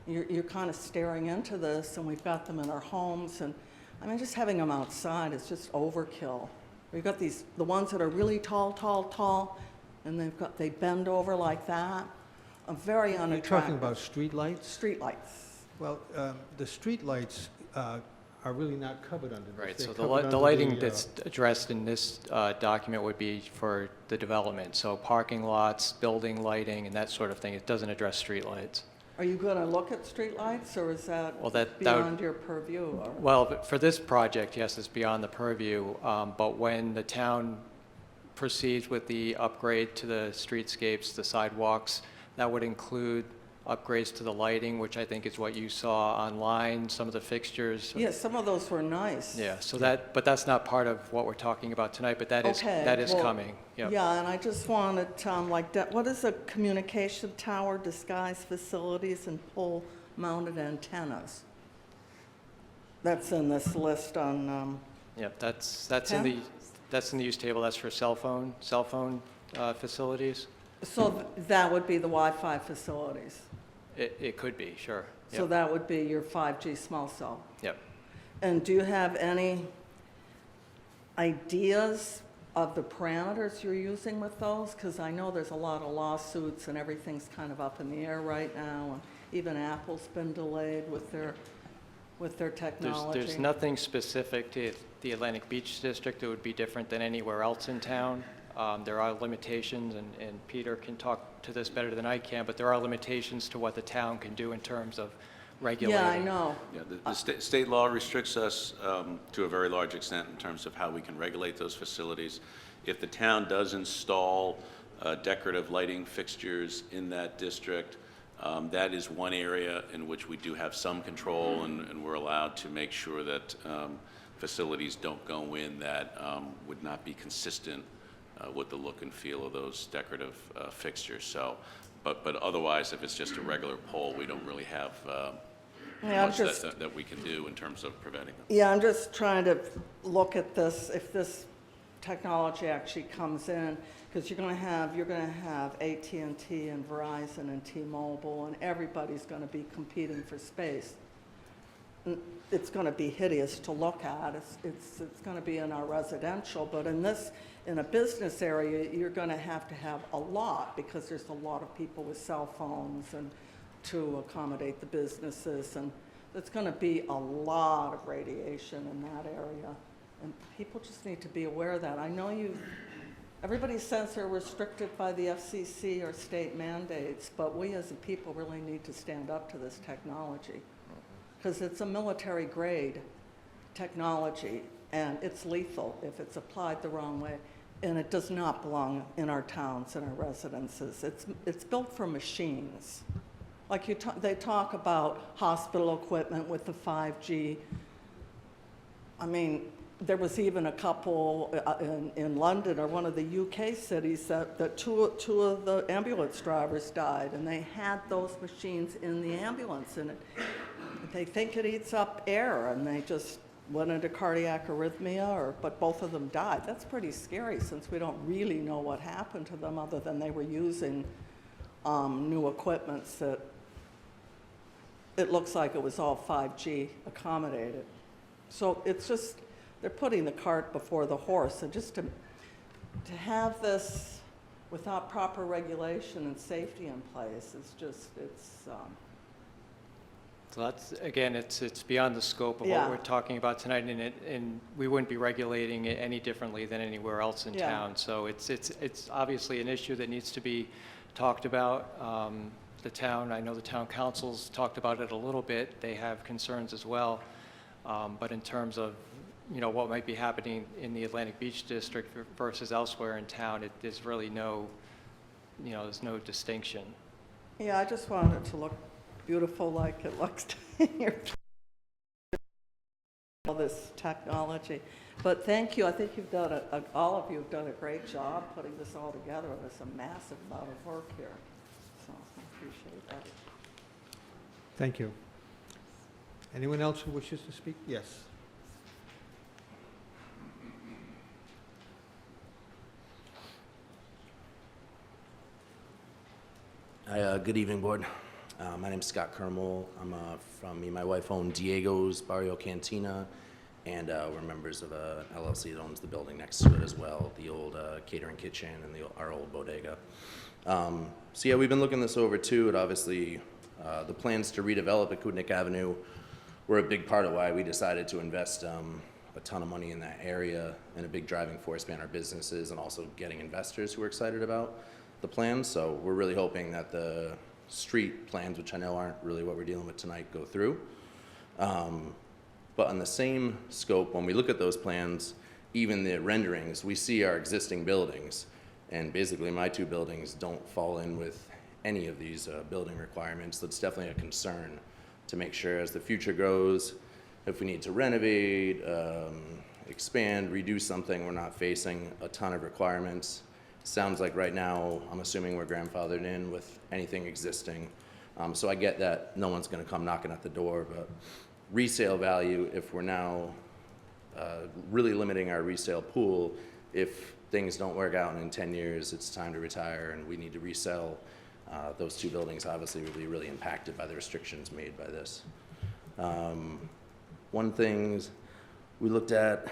You're kind of staring into this, and we've got them in our homes. And I mean, just having them outside is just overkill. We've got these, the ones that are really tall, tall, tall, and they bend over like that. Very unattractive. You're talking about street lights? Street lights. Well, the street lights are really not covered under this. Right, They're so covered under the lighting the, that's addressed in this document would be for the development. So parking lots, building lighting, and that sort of thing. It doesn't address street lights. Are you going to look at street lights, or is that, Well, that would- beyond your purview? Or? Well, but for this project, yes, it's beyond the purview, but when the town proceeds with the upgrade to the streetscapes, the sidewalks, that would include upgrades to the lighting, which I think is what you saw online, some of the fixtures. Yes, some of those were nice. Yeah, so that, but that's not part of what we're talking about tonight, but that is well, coming. Yep. Yeah, and I just wanted, what is a communication tower, disguised facilities, and pole-mounted antennas? That's in this list on, Yep, that's in the use table. That's for cell phone facilities. so that would be the Wi-Fi facilities. It could be, sure. So Yep. that would be your 5G small cell. Yep. And do you have any ideas of the parameters you're using with those? Because I know there's a lot of lawsuits and everything's kind of up in the air right now. And even Apple's been delayed with their technology. There's nothing specific to the Atlantic Beach District that would be different than anywhere else in town. There are limitations, and Peter can talk to this better than I can, but there are limitations to what the town can do in terms of regulating. Yeah, I know. Yeah, the state law restricts us to a very large extent in terms of how we can regulate those facilities. If the town does install decorative lighting fixtures in that district, that is one area in which we do have some control, and we're allowed to make sure that facilities don't go in that would not be consistent with the look and feel of those decorative fixtures. So, but otherwise, if it's just a regular pole, we don't really have much that we can do in terms of preventing them. Yeah, I'm just trying to look at this, if this technology actually comes in, because you're going to have AT&T and Verizon and T-Mobile, and everybody's going to be competing for space. It's going to be hideous to look at. It's going to be in our residential, but in a business area, you're going to have a lot, because there's a lot of people with cell phones and to accommodate the businesses, and there's going to be a lot of radiation in that area, and people just need to be aware of that. I know everybody says they're restricted by the FCC or state mandates, but we as a people really need to stand up to this technology, because it's a military grade technology, and it's lethal if it's applied the wrong way, and it does not belong in our towns and our residences. It's built for machines. Like they talk about hospital equipment with the 5G. I mean, there was even a couple in London or one of the UK cities that two of the ambulance drivers died, and they had those machines in the ambulance, and they think it eats up air, and they just went into cardiac arrhythmia, but both of them died. That's pretty scary, since we don't really know what happened to them other than they were using new equipments that it looks like it was all 5G accommodated. So it's just, they're putting the cart before the horse. And just to have this without proper regulation and safety in place is just, So that's, again, it's beyond the scope of Yeah. what we're talking about tonight, and we wouldn't be regulating it any differently than anywhere else in Yeah. town. So it's obviously an issue that needs to be talked about. The town, I know the town council's talked about it a little bit. They have concerns as well. But in terms of, what might be happening in the Atlantic Beach District versus elsewhere in town, there's really there's no distinction. yeah, I just wanted it to look beautiful like it looks here. All this technology. But thank you. I think you've done all of you have done a great job putting this all together. There's a massive amount of work here. So I appreciate that. Thank you. Anyone else who wishes to speak? Yes. Hi, good evening, board. My name's Scott Kermel. I'm from me and my wife own Diego's Barrio Cantina, and we're members of an LLC that owns the building next to it as well, the old catering kitchen and our old bodega. So yeah, we've been looking this over too. It obviously, the plans to redevelop Akutnik Avenue were a big part of why we decided to invest a ton of money in that area, and a big driving force behind our businesses, and also getting investors who are excited about the plans. So we're really hoping that the street plans, which I know aren't really what we're dealing with tonight, go through. But on the same scope, when we look at those plans, even the renderings, we see our existing buildings, and basically my two buildings don't fall in with any of these building requirements. That's definitely a concern to make sure as the future grows, if we need to renovate, expand, redo something, we're not facing a ton of requirements. Sounds like right now, I'm assuming we're grandfathered in with anything existing. So I get that no one's gonna come knocking at the door, but resale value, if we're now really limiting our resale pool, if things don't work out and in 10 years it's time to retire and we need to resell, those two buildings obviously will be really impacted by the restrictions made by this. One thing we looked at,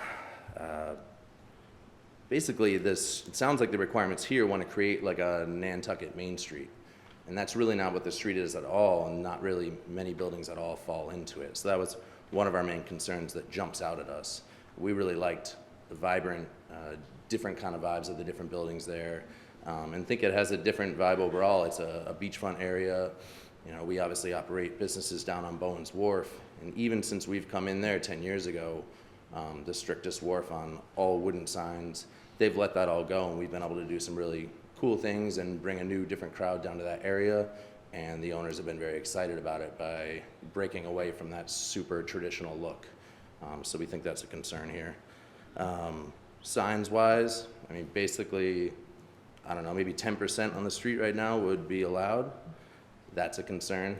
basically this, it sounds like the requirements here want to create like a Nantucket Main Street. And that's really not what the street is at all, and not really many buildings at all fall into it. So that was one of our main concerns that jumps out at us. We really liked the vibrant, different kind of vibes of the different buildings there, and think it has a different vibe overall. It's a beachfront area. You know, we obviously operate businesses down on Bowen's Wharf, and even since we've come in there 10 years ago, the strictest wharf on all wooden signs, they've let that all go, and we've been able to do some really cool things and bring a new, different crowd down to that area. And the owners have been very excited about it by breaking away from that super traditional look. So we think that's a concern here. Signs-wise, I mean, basically, I don't know, maybe 10% on the street right now would be allowed. That's a concern.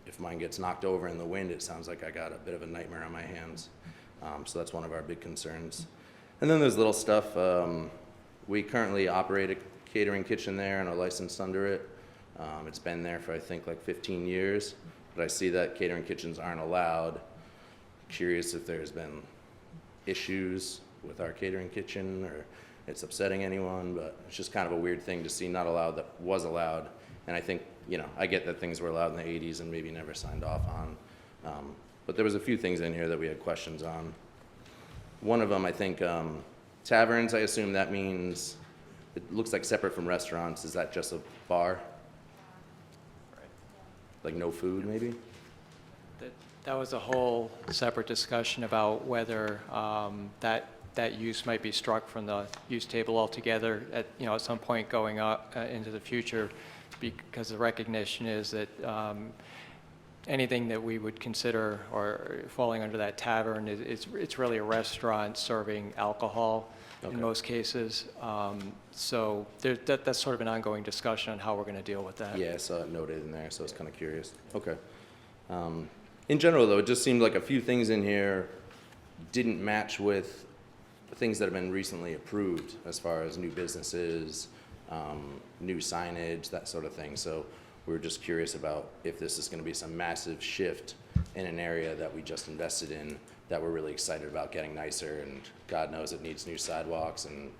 If mine gets knocked over in the wind, it sounds like I got a bit of a nightmare on my hands. So that's one of our big concerns. And then there's little stuff. We currently operate a catering kitchen there and are licensed under it. It's been there for, I think, like 15 years, but I see that catering kitchens aren't allowed. Curious if there's been issues with our catering kitchen or it's upsetting anyone, but it's just kind of a weird thing to see not allowed that was allowed. And I think, you know, I get that things were allowed in the 80s and maybe never signed off on. But there was a few things in here that we had questions on. One of them, I think, taverns, I assume that means, it looks like separate from restaurants. Is that just a bar? Like no food, maybe? That was a whole separate discussion about whether that use might be struck from the use table altogether at, you know, at some point going up into the future, because the recognition is that anything that we would consider or falling under that tavern it's really a restaurant serving alcohol in most cases. So that's sort of an ongoing discussion on how we're going to deal with that. Yeah, I saw it noted in there, so I was kind of curious. Okay. In general, though, it just seemed like a few things in here didn't match with things that have been recently approved as far as new businesses, new signage, that sort of thing. So we were just curious about if this is going to be some massive shift in an area that we just invested in that we're really excited about getting nicer, and God knows it needs new sidewalks, and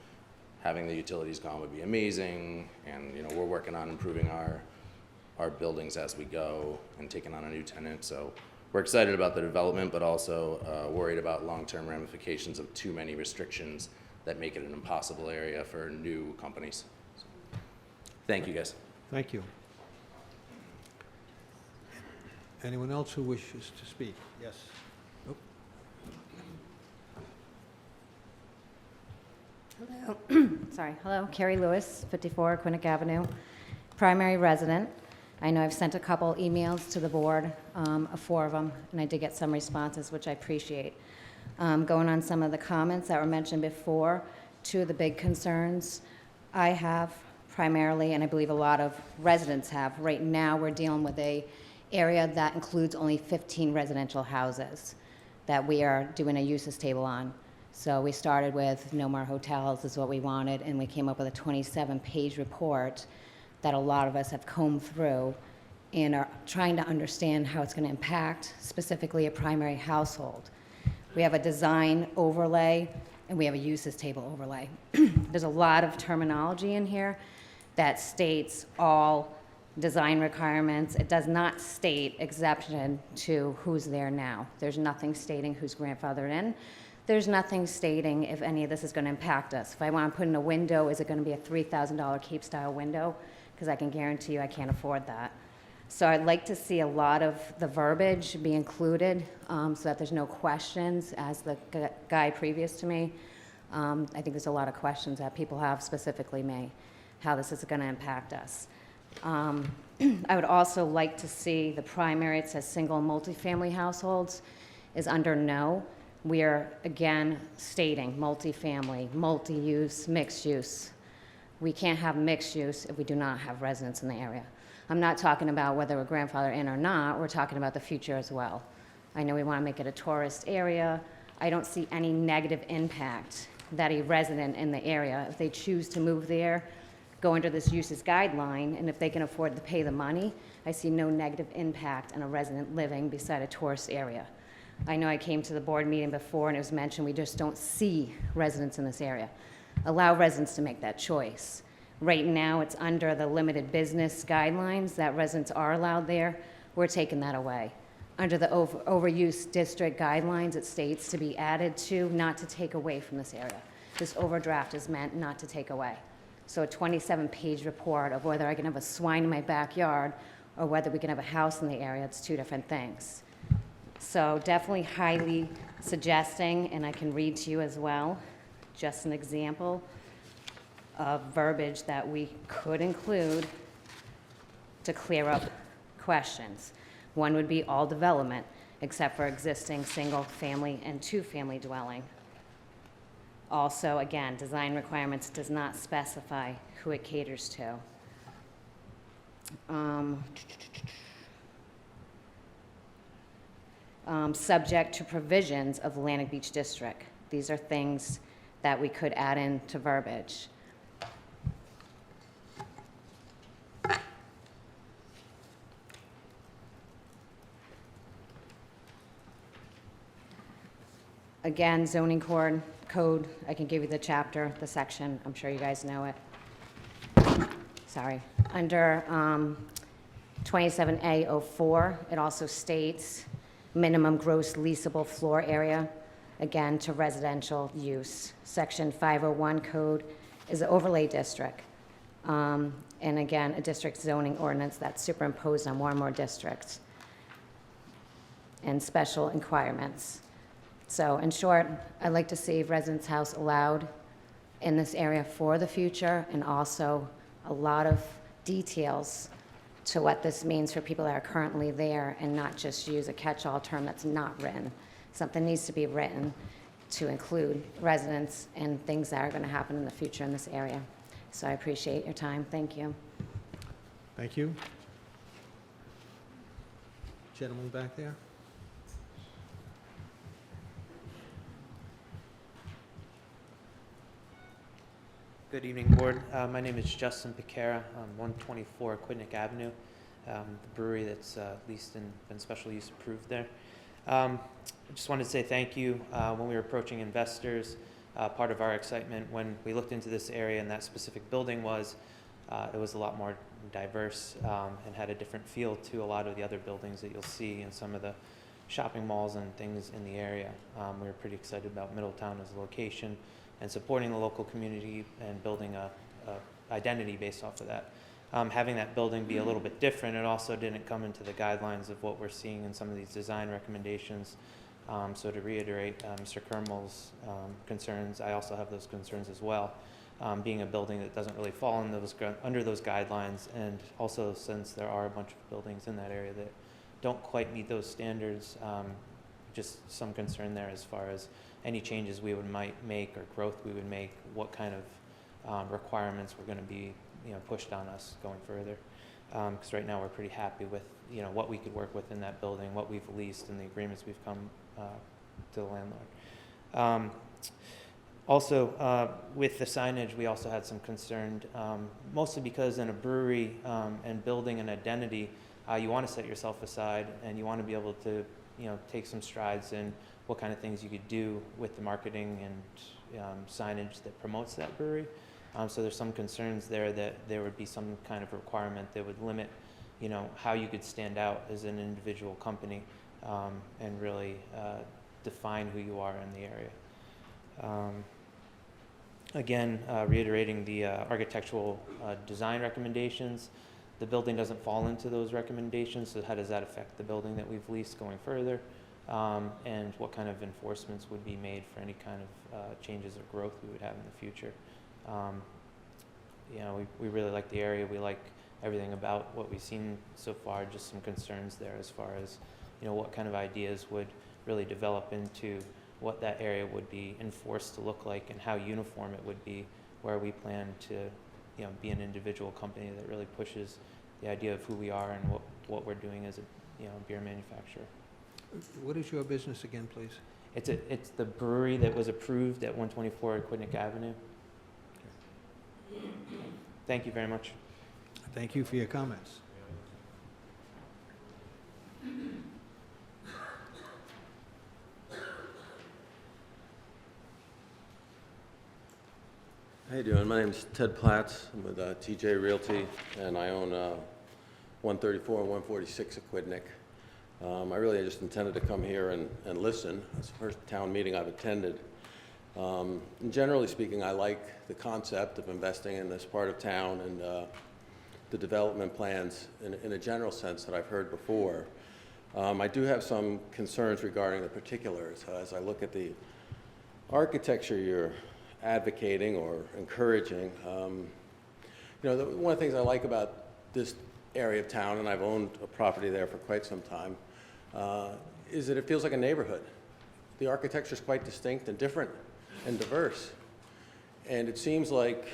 having the utilities gone would be amazing. And, you know, we're working on improving our buildings as we go and taking on a new tenant. So we're excited about the development, but also worried about long-term ramifications of too many restrictions that make it an impossible area for new companies. So, thank you, guys. Thank you. Anyone else who wishes to speak? Yes. Nope. Hello. Sorry. Hello. Carrie Lewis, 54 Quinnick Avenue, primary resident. I know I've sent a couple emails to the board, 4 of them, and I did get some responses, which I appreciate. Going on some of the comments that were mentioned before, 2 of the big concerns I have primarily, and I believe a lot of residents have, right now we're dealing with a area that includes only 15 residential houses that we are doing a uses table on. So we started with no more hotels is what we wanted, and we came up with a 27-page report that a lot of us have combed through and are trying to understand how it's going to impact specifically a primary household. We have a design overlay and we have a uses table overlay. There's a lot of terminology in here that states all design requirements. It does not state exception to who's there now. There's nothing stating who's grandfathered in. There's nothing stating if any of this is going to impact us. If I want to put in a window, is it going to be a $3,000 Cape style window? Because I can guarantee you I can't afford that. So I'd like to see a lot of the verbiage be included so that there's no questions, as the guy previous to me. I think there's a lot of questions that people have, specifically me, how this is going to impact us. I would also like to see the primary, it says single and multifamily households, is under no. We are, again, stating multifamily, multi-use, mixed use. We can't have mixed use if we do not have residents in the area. I'm not talking about whether we're grandfathered in or not, we're talking about the future as well. I know we want to make it a tourist area. I don't see any negative impact that a resident in the area, if they choose to move there, go under this uses guideline, and if they can afford to pay the money, I see no negative impact on a resident living beside a tourist area. I know I came to the board meeting before and it was mentioned we just don't see residents in this area. allow residents to make that choice. Right now, it's under the limited business guidelines that residents are allowed there. We're taking that away. Under the overuse district guidelines, it states to be added to, not to take away from this area. This overdraft is meant not to take away. So a 27-page report of whether I can have a swine in my backyard or whether we can have a house in the area, it's two different things. So definitely highly suggesting, and I can read to you as well, just an example of verbiage that we could include to clear up questions. One would be all development, except for existing single-family and two-family dwelling. Also, again, design requirements does not specify who it caters to. Subject to provisions of Atlantic Beach District. These are things that we could add into verbiage. Again, zoning code, I can give you the chapter, the section, I'm sure you guys know it. Sorry. Under 27A04, it also states minimum gross leasable floor area, again, to residential use. Section 501 code is an overlay district. And again, a district zoning ordinance that's superimposed on more and more districts. And special requirements. So in short, I'd like to see residence house allowed in this area for the future, and also a lot of details to what this means for people that are currently there, and not just use a catch-all term that's not written. Something needs to be written to include residents and things that are going to happen in the future in this area. So I appreciate your time. Thank you. Thank you. Gentleman back there. Good evening, Board. My name is Justin Piquera. I'm 124 Quidnick Avenue, the brewery that's leased and been special use approved there. I just wanted to say thank you. When we were approaching investors, part of our excitement when we looked into this area and that specific building was it was a lot more diverse and had a different feel to a lot of the other buildings that you'll see in some of the shopping malls and things in the area. We were pretty excited about Middletown as a location and supporting the local community and building a identity based off of that. Having that building be a little bit different, it also didn't come into the guidelines of what we're seeing in some of these design recommendations. So to reiterate Mr. Kermel's concerns, I also have those concerns as well. Being a building that doesn't really fall in under those guidelines, and also since there are a bunch of buildings in that area that don't quite meet those standards, just some concern there as far as any changes we might make or growth we would make, what kind of requirements were going to be pushed on us going further. Because right now we're pretty happy with what we could work with in that building, what we've leased, and the agreements we've come to the landlord. Also, with the signage, we also had some concern, mostly because in a brewery and building an identity, you want to set yourself aside and you want to be able to take some strides in what kind of things you could do with the marketing and signage that promotes that brewery. So there's some concerns there that there would be some kind of requirement that would limit, how you could stand out as an individual company and really define who you are in the area. Again, reiterating the architectural design recommendations, the building doesn't fall into those recommendations, so how does that affect the building that we've leased going further? And what kind of enforcements would be made for any kind of changes or growth we would have in the future. We really like the area. We like everything about what we've seen so far, just some concerns there as far as what kind of ideas would really develop into what that area would be enforced to look like and how uniform it would be, where we plan to be an individual company that really pushes the idea of who we are and what we're doing as a beer manufacturer. What is your business again, please? It's the brewery that was approved at 124 Quidnick Avenue. Thank you very much. Thank you for your comments. How you doing? My name's Ted Platts. I'm with TJ Realty, and I own 134 and 146 Aquidneck. I really just intended to come here and listen. It's the first town meeting I've attended. And generally speaking, I like the concept of investing in this part of town and the development plans in a general sense that I've heard before. I do have some concerns regarding the particulars. As I look at the architecture you're advocating or encouraging, one of the things I like about this area of town, and I've owned a property there for quite some time, is that it feels like a neighborhood. The architecture is quite distinct and different and diverse. And it seems like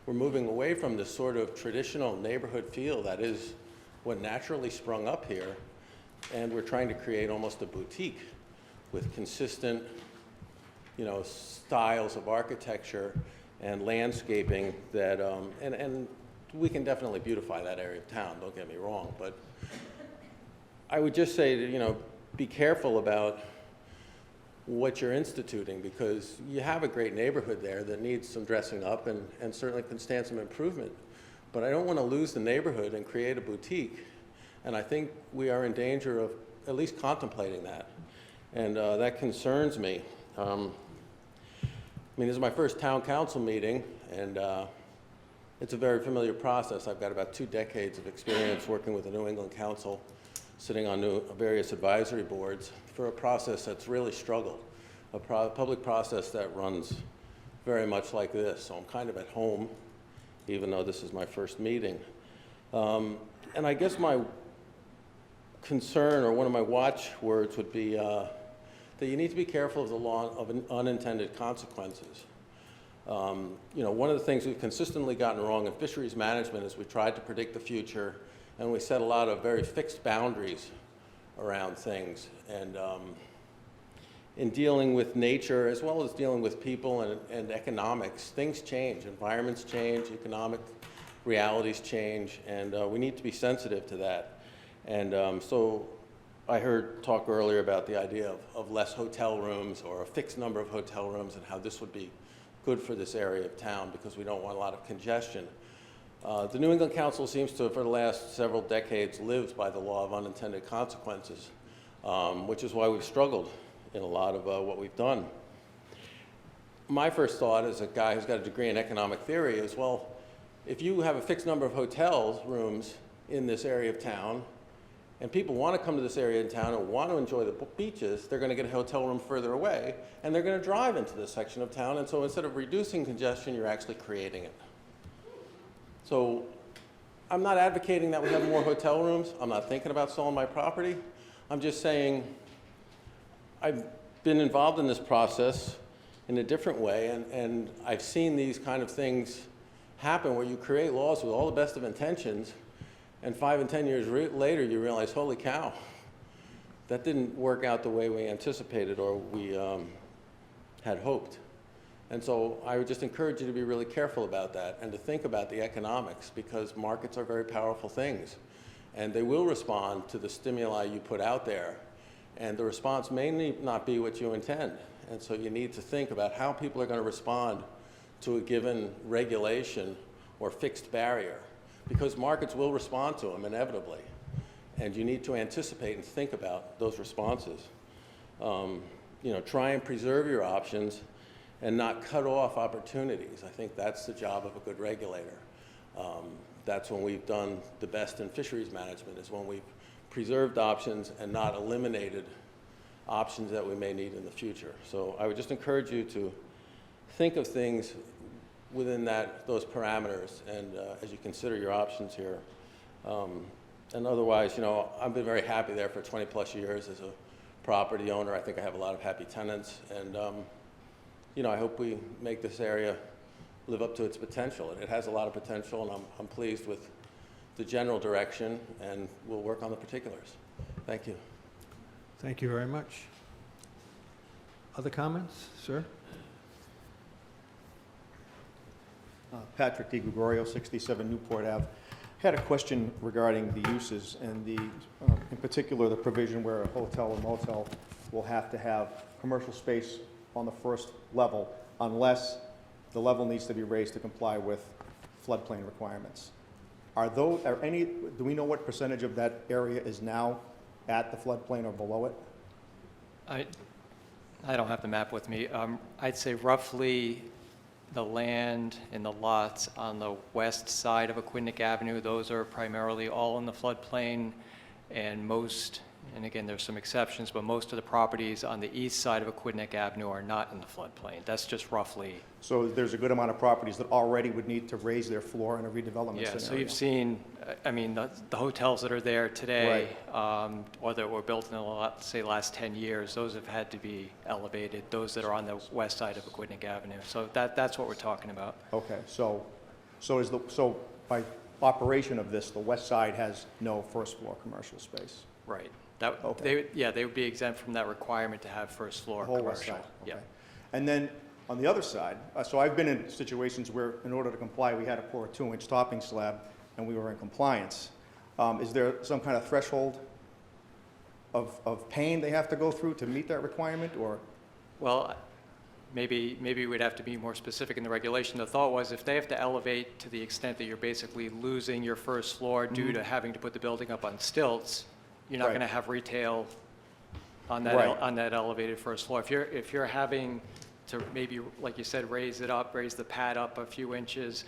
we're moving away from this sort of traditional neighborhood feel that is what naturally sprung up here, and we're trying to create almost a boutique with consistent, styles of architecture and landscaping that, and we can definitely beautify that area of town, don't get me wrong, but I would just say to, be careful about what you're instituting, because you have a great neighborhood there that needs some dressing up and certainly can stand some improvement. But I don't want to lose the neighborhood and create a boutique. And I think we are in danger of at least contemplating that. And that concerns me. This is my first town council meeting, and it's a very familiar process. I've got about 2 decades of experience working with the New England Council, sitting on various advisory boards for a process that's really struggled, a public process that runs very much like this. So I'm kind of at home, even though this is my first meeting. And I guess my concern, or one of my watchwords, would be that you need to be careful of the law of unintended consequences. One of the things we've consistently gotten wrong in fisheries management is we tried to predict the future, and we set a lot of very fixed boundaries around things. And in dealing with nature, as well as dealing with people and economics, things change, environments change, economic realities change, and we need to be sensitive to that. And so I heard talk earlier about the idea of less hotel rooms or a fixed number of hotel rooms, and how this would be good for this area of town because we don't want a lot of congestion. The New England Council seems to, for the last several decades, lived by the law of unintended consequences, which is why we've struggled in a lot of what we've done. My first thought as a guy who's got a degree in economic theory is, well, if you have a fixed number of hotel rooms in this area of town, and people want to come to this area in town and want to enjoy the beaches, they're going to get a hotel room further away, and they're going to drive into this section of town, and so instead of reducing congestion, you're actually creating it. So I'm not advocating that we have more hotel rooms. I'm not thinking about selling my property. I'm just saying I've been involved in this process in a different way, and I've seen these kind of things happen where you create laws with all the best of intentions, and 5 and 10 years later you realize, holy cow, that didn't work out the way we anticipated or we had hoped. And so I would just encourage you to be really careful about that and to think about the economics, because markets are very powerful things, and they will respond to the stimuli you put out there, and the response may not be what you intend. And so you need to think about how people are going to respond to a given regulation or fixed barrier, because markets will respond to them inevitably, and you need to anticipate and think about those responses. Try and preserve your options and not cut off opportunities. I think that's the job of a good regulator. That's when we've done the best in fisheries management, is when we've preserved options and not eliminated options that we may need in the future. So I would just encourage you to think of things within those parameters, and as you consider your options here. And otherwise, I've been very happy there for 20 plus years as a property owner. I think I have a lot of happy tenants, and I hope we make this area live up to its potential. And it has a lot of potential, and I'm pleased with the general direction, and we'll work on the particulars. Thank you. Thank you very much. Other comments, sir? Patrick DiGregorio, 67 Newport Ave. Had a question regarding the uses and in particular, the provision where a hotel or motel will have to have commercial space on the first level unless the level needs to be raised to comply with floodplain requirements. Do we know what percentage of that area is now at the floodplain or below it? I don't have the map with me. I'd say roughly the land and the lots on the west side of Aquidneck Avenue, those are primarily all in the floodplain, and again, there's some exceptions, but most of the properties on the east side of Aquidneck Avenue are not in the floodplain. That's just roughly. So there's a good amount of properties that already would need to raise their floor in a redevelopment Yeah, scenario. so you've seen, the hotels that are there today, or that were built in the, say, last 10 years, those have had to be elevated, those that are on the west side of Aquidneck Avenue. So that's what we're talking about. Okay, so by operation of this, the west side has no first floor commercial space? Right. Okay. They would be exempt from that requirement to have first floor The whole west commercial. side? Yeah. Okay. And then, on the other side, so I've been in situations where, in order to comply, we had to pour a 2-inch topping slab, and we were in compliance. Is there some kind of threshold of pain they have to go through to meet that requirement, or? Well, maybe we'd have to be more specific in the regulation. The thought was if they have to elevate to the extent that you're basically losing your first floor due to having to put the building up on stilts, you're not Right. going to have retail on that Right. on that elevated first floor. If you're having to maybe, like you said, raise raise the pad up a few inches,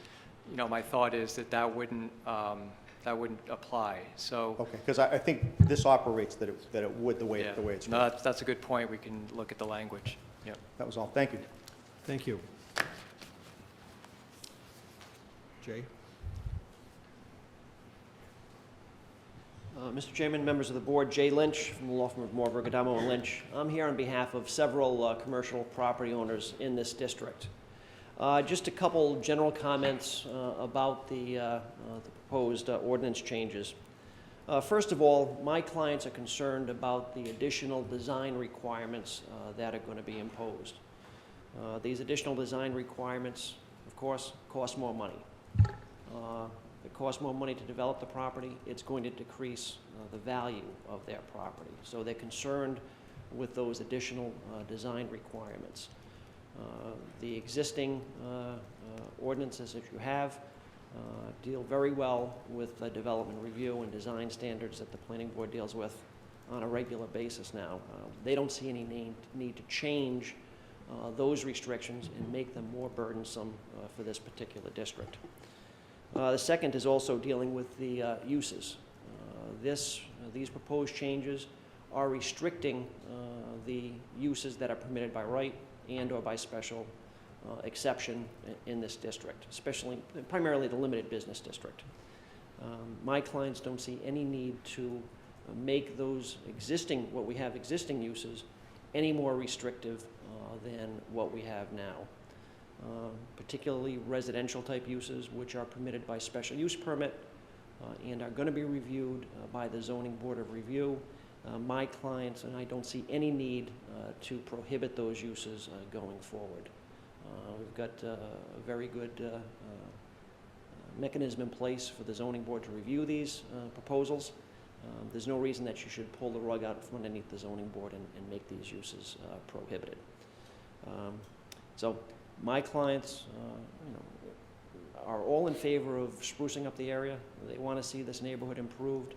my thought is that wouldn't apply. So. Okay, because I think this operates that it would the way Yeah. it's No, written. that's a good point. We can look at the language. Yep. That was all. Thank you. Thank you. Jay? Mr. Chairman, members of the board, Jay Lynch from the law firm of Moore, Bergadamo and Lynch. I'm here on behalf of several commercial property owners in this district. Just a couple general comments about the proposed ordinance changes. First of all, my clients are concerned about the additional design requirements that are going to be imposed. These additional design requirements, of course, cost more money. It costs more money to develop the property. It's going to decrease the value of their property. So they're concerned with those additional design requirements. The existing ordinances that you have deal very well with the development review and design standards that the planning board deals with on a regular basis now. They don't see any need to change those restrictions and make them more burdensome for this particular district. The second is also dealing with the uses. These proposed changes are restricting the uses that are permitted by right and or by special exception in this district, primarily the limited business district. My clients don't see any need to make those what we have existing uses any more restrictive than what we have now. Particularly residential type uses which are permitted by special use permit and are going to be reviewed by the zoning board of review. My clients and I don't see any need to prohibit those uses going forward. We've got a very good mechanism in place for the zoning board to review these proposals. There's no reason that you should pull the rug out from underneath the zoning board and make these uses prohibited. So my clients are all in favor of sprucing up the area. They want to see this neighborhood improved,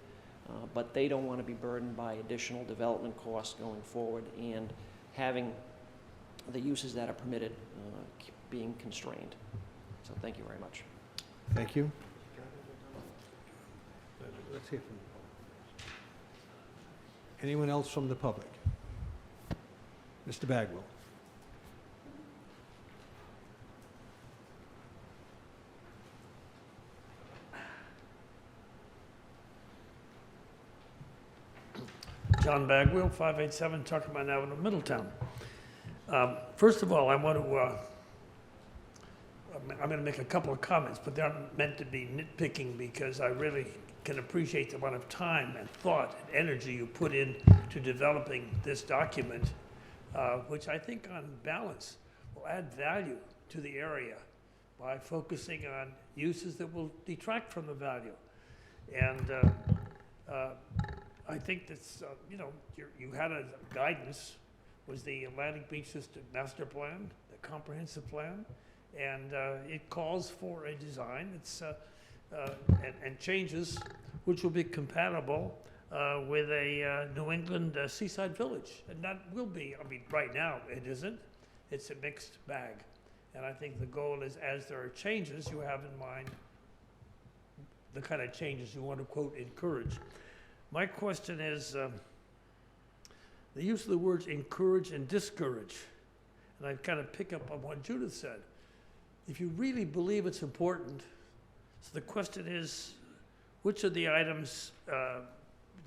but they don't want to be burdened by additional development costs going forward and having the uses that are permitted being constrained. So thank you very much. Thank you. Let's hear from the public. Anyone else from the public? Mr. Bagwell. John Bagwell, 587 Tuckerman Avenue, Middletown. First of all, I want to, I'm going to make a couple of comments, but they're not meant to be nitpicking because I really can appreciate the amount of time and thought and energy you put in to developing this document, which I think on balance will add value to the area by focusing on uses that will detract from the value. And I think that's, you had a guidance, was the Atlantic Beach District Master Plan, the comprehensive plan, And it calls for a design and changes which will be compatible with a New England seaside village. And that will be, I mean, right now it isn't. It's a mixed bag. And I think the goal is, as there are changes, you have in mind the kind of changes you want to, quote, encourage. My question is, the use of the words encourage and discourage. And I kind of pick up on what Judith said. If you really believe it's important, so the question is, which of the items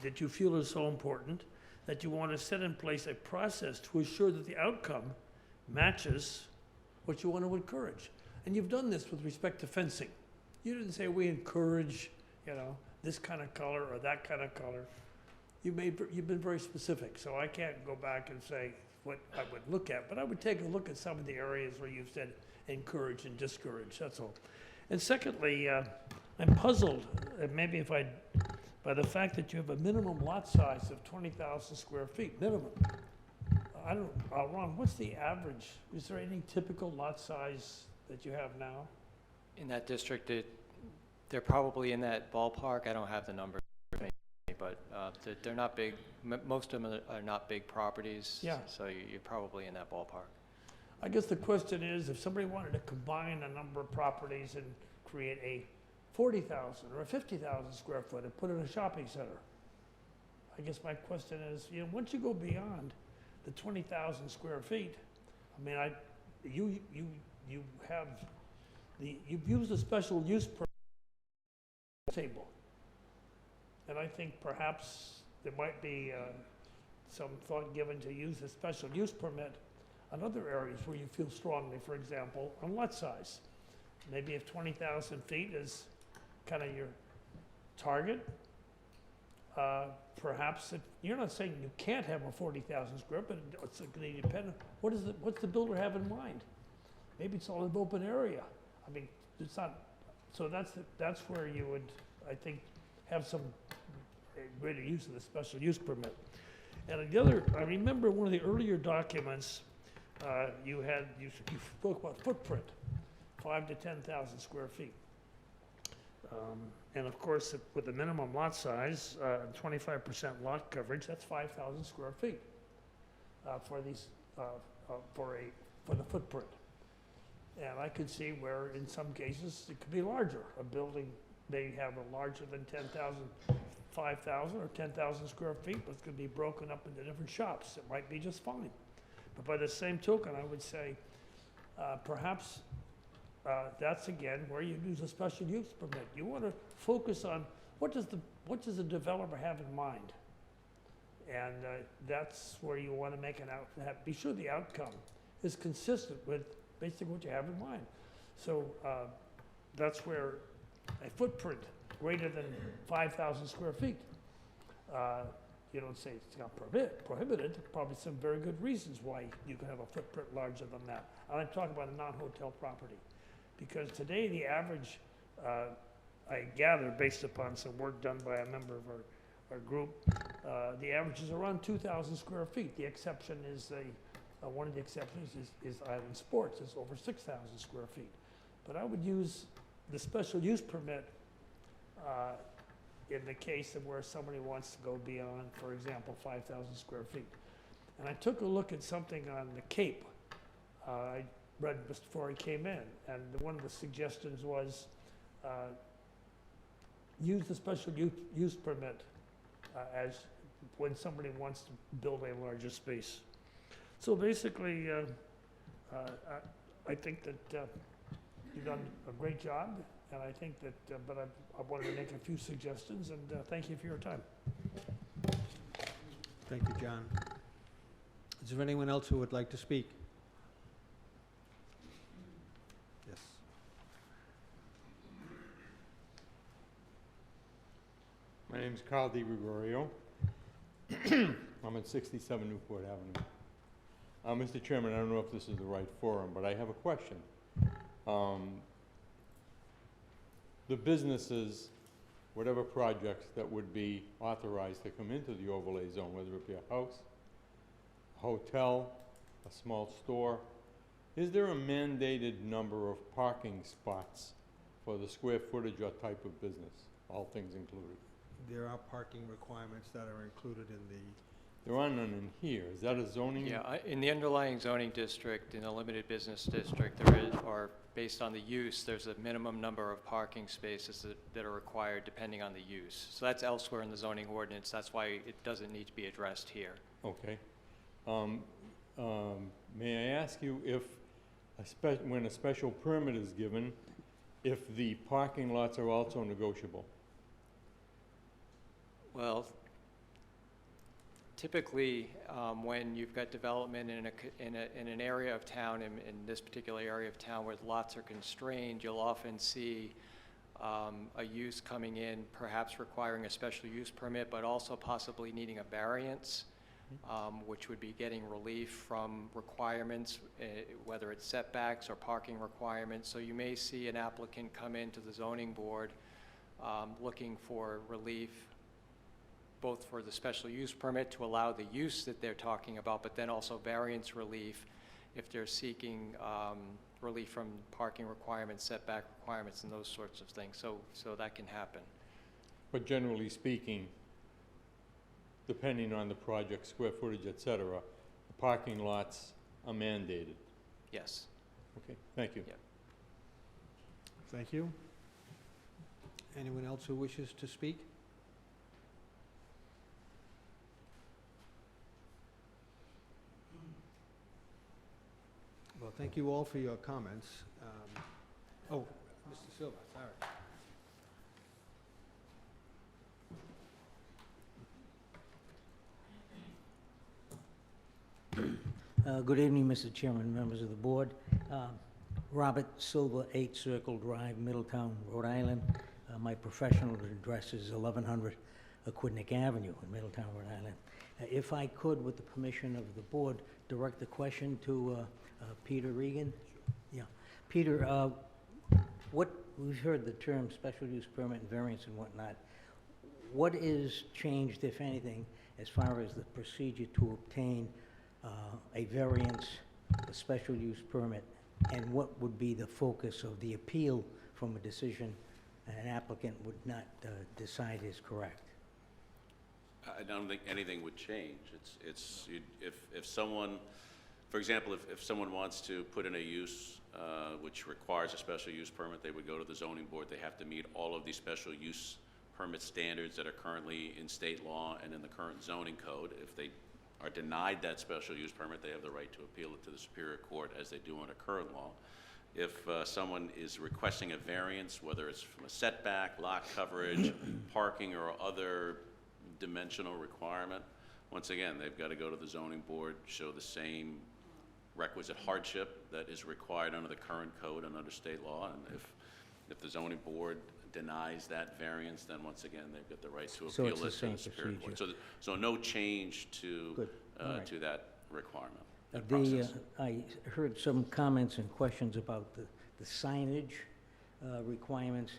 that you feel are so important that you want to set in place a process to ensure that the outcome matches what you want to encourage? And you've done this with respect to fencing. You didn't say we encourage, you know, this kind of color or that kind of color. You've been very specific, so I can't go back and say what I would look at, but I would take a look at some of the areas where you've said encourage and discourage, that's all. And secondly, I'm puzzled, maybe by the fact that you have a minimum lot size of 20,000 square feet, minimum. I don't, Ron, what's the average? Is there any typical lot size that you have now? In that district, they're probably in that ballpark. I don't have the number, but they're not big. Most of them are not big properties. Yeah. So you're probably in that ballpark. I guess the question is, if somebody wanted to combine a number of properties and create a 40,000 or a 50,000 square foot and put in a shopping center, I guess my question is, you know, once you go beyond the 20,000 square feet, I mean, you have you've used a special use permit table, and I think perhaps there might be some thought given to use a special use permit on other areas where you feel strongly, for example, on lot size. Maybe if 20,000 feet is kind of your target, perhaps you're not saying you can't have a 40,000 square, but it's going to depend. What's the builder have in mind? Maybe it's all an open area. I mean, it's not. So that's where you would, I think, have some greater use of the special use permit. And the other, I remember one of the earlier documents, you spoke about footprint, 5,000 to 10,000 square feet. And of course, with the minimum lot size, 25% lot coverage, that's 5,000 square feet for the footprint. And I could see where, in some cases, it could be larger. A building may have a larger than 10,000, 5,000 or 10,000 square feet, but it's going to be broken up into different shops. It might be just fine. But by the same token, I would say perhaps that's again where you use a special use permit. You want to focus on what does the developer have in mind, and that's where you want to make be sure the outcome is consistent with basically what you have in mind. So that's where a footprint greater than 5,000 square feet. You don't say it's not prohibited. Probably some very good reasons why you can have a footprint larger than that. And I'm talking about a non-hotel property. Because today the average, I gather based upon some work done by a member of our group, the average is around 2,000 square feet. The exception is one of the exceptions is Island Sports. It's over 6,000 square feet. But I would use the special use permit in the case of where somebody wants to go beyond, for example, 5,000 square feet. And I took a look at something on the Cape. I read before I came in, and one of the suggestions was use the special use permit as when somebody wants to build a larger space. So basically, I think that you've done a great job, and I think that, but I wanted to make a few suggestions, and thank you for your time. Thank you, John. Is there anyone else who would like to speak? Yes. My name is Carl DiGregorio. I'm at 67 Newport Avenue. Mr. Chairman, I don't know if this is the right forum, but I have a question. The businesses, whatever projects that would be authorized to come into the overlay zone, whether it be a house, a hotel, a small store, Is there a mandated number of parking spots for the square footage or type of business, all things included? There are parking requirements that are included in the, There are none in here. Is that a zoning? Yeah, in the underlying zoning district, in a limited business district, there is, or based on the use, there's a minimum number of parking spaces that are required depending on the use. So that's elsewhere in the zoning ordinance. That's why it doesn't need to be addressed here. Okay. May I ask you if, when a special permit is given, if the parking lots are also negotiable? Well, typically, when you've got development in an area of town, in this particular area of town where lots are constrained, you'll often see a use coming in, perhaps requiring a special use permit, but also possibly needing a variance, which would be getting relief from requirements, whether it's setbacks or parking requirements. So you may see an applicant come into the zoning board looking for relief, both for the special use permit to allow the use that they're talking about, but then also variance relief if they're seeking relief from parking requirements, setback requirements, and those sorts of things. So that can happen. But generally speaking, depending on the project, square footage, et cetera, the parking lots are mandated. Yes. Okay, thank you. Yeah. thank you. Anyone else who wishes to speak? Well, thank you all for your comments. Oh, Mr. Silva, sorry. Good evening, Mr. Chairman, members of the board. Robert Silva, 8 Circle Drive, Middletown, Rhode Island. My professional address is 1100 Aquidneck Avenue in Middletown, Rhode Island. If I could, with the permission of the board, direct the question to Peter Regan. Yeah, Peter, we've heard the term special use permit and variance and whatnot. What is changed, if anything, as far as the procedure to obtain a variance, a special use permit, and what would be the focus of the appeal from a decision an applicant would not decide is correct? I don't think anything would change. If someone, for example, if someone wants to put in a use which requires a special use permit, they would go to the zoning board. They have to meet all of these special use permit standards that are currently in state law and in the current zoning code. If they are denied that special use permit, they have the right to appeal it to the Superior Court, as they do under current law. If someone is requesting a variance, whether it's from a setback, lot coverage, parking, or other dimensional requirement, once again, they've got to go to the zoning board, show the same requisite hardship that is required under the current code and under state law. And if the zoning board denies that variance, then once again, they've got the right to appeal it to the Superior Court. So no change to to that requirement, that process. I heard some comments and questions about the signage requirements.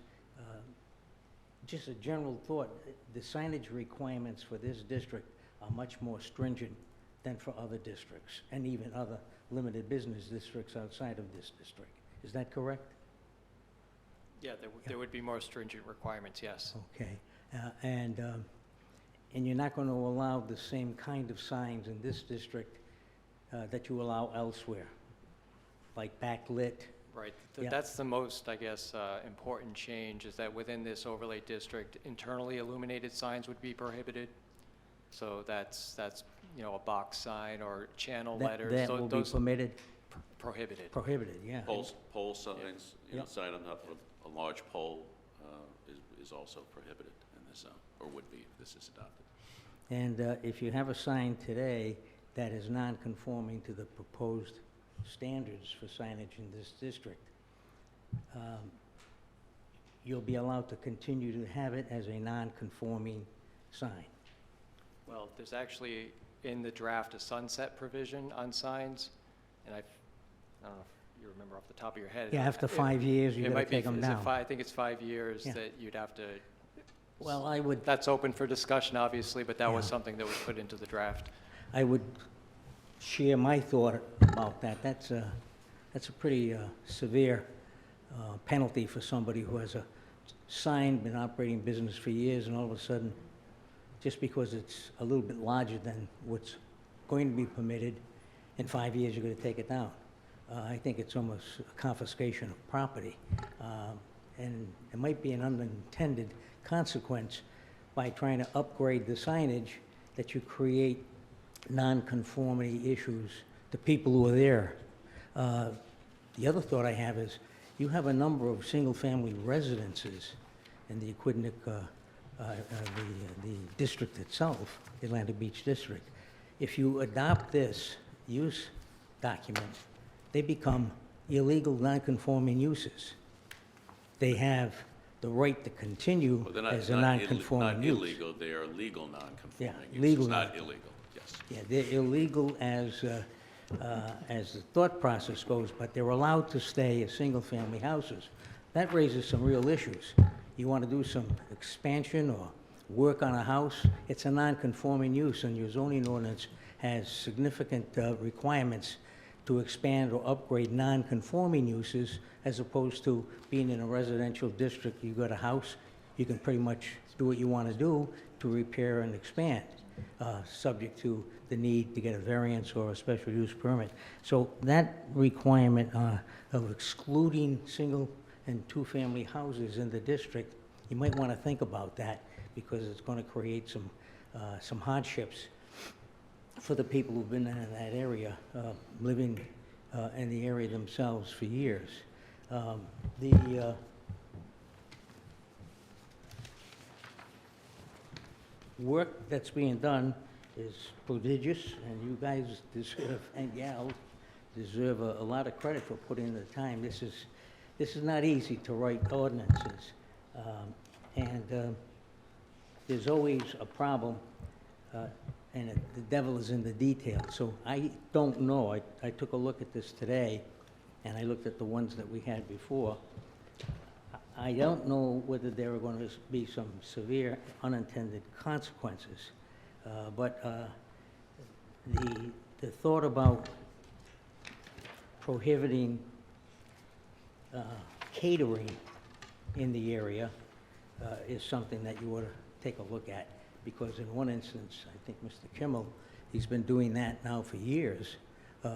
Just a general thought, the signage requirements for this district are much more stringent than for other districts, and even other limited business districts outside of this district. Is that correct? Yeah, there would be more stringent requirements, yes. Okay. And you're not going to allow the same kind of signs in this district that you allow elsewhere, like backlit? Right. Yeah. That's the most, I guess, important change, is that within this overlay district, internally illuminated signs would be prohibited. So that's a box sign or channel letters. That will be permitted? Prohibited. Prohibited, yeah. Pole signs, sign on top of a large pole is also prohibited in this zone, or would be if this is adopted. And if you have a sign today that is non-conforming to the proposed standards for signage in this district, you'll be allowed to continue to have it as a non-conforming sign. Well, there's actually in the draft a sunset provision on signs, and I don't know if you remember off the top of your head. Yeah, after 5 years, you got to take them down. I think it's 5 years Yeah. that you'd have to. Well, I would. That's open for discussion, obviously, but that was Yeah. something that was put into the draft. I would share my thought about that. That's That's a pretty severe penalty for somebody who has a sign, been operating business for years, and all of a sudden, just because it's a little bit larger than what's going to be permitted, in 5 years you're going to take it down. I think it's almost a confiscation of property. And it might be an unintended consequence by trying to upgrade the signage that you create nonconformity issues to people who are there. The other thought I have is you have a number of single-family residences in the Aquidneck, the district itself, the Atlantic Beach District. If you adopt this use document, they become illegal nonconforming uses. They have the right to continue Well, they're not, as a not nonconforming use. illegal, they are legal non-conforming Yeah, uses, legal not illegal, yes. Yeah, they're illegal as the thought process goes, but they're allowed to stay as single-family houses. That raises some real issues. You want to do some expansion or work on a house, it's a non-conforming use, and your zoning ordinance has significant requirements to expand or upgrade non-conforming uses, as opposed to being in a residential district. You've got a house, you can pretty much do what you want to do to repair and expand, subject to the need to get a variance or a special use permit. So that requirement of excluding single and two-family houses in the district, you might want to think about that, because it's going to create some hardships for the people who've been in that area, living in the area themselves for years. The work that's being done is prodigious, and you guys deserve, and gals, deserve a lot of credit for putting in the time. This is not easy to write ordinances, and there's always a problem, and the devil is in the detail. So I don't know. I took a look at this today, and I looked at the ones that we had before. I don't know whether there are going to be some severe unintended consequences, but the thought about prohibiting catering in the area is something that you ought to take a look at, because in one instance, I think Mr. Kimmel, he's been doing that now for years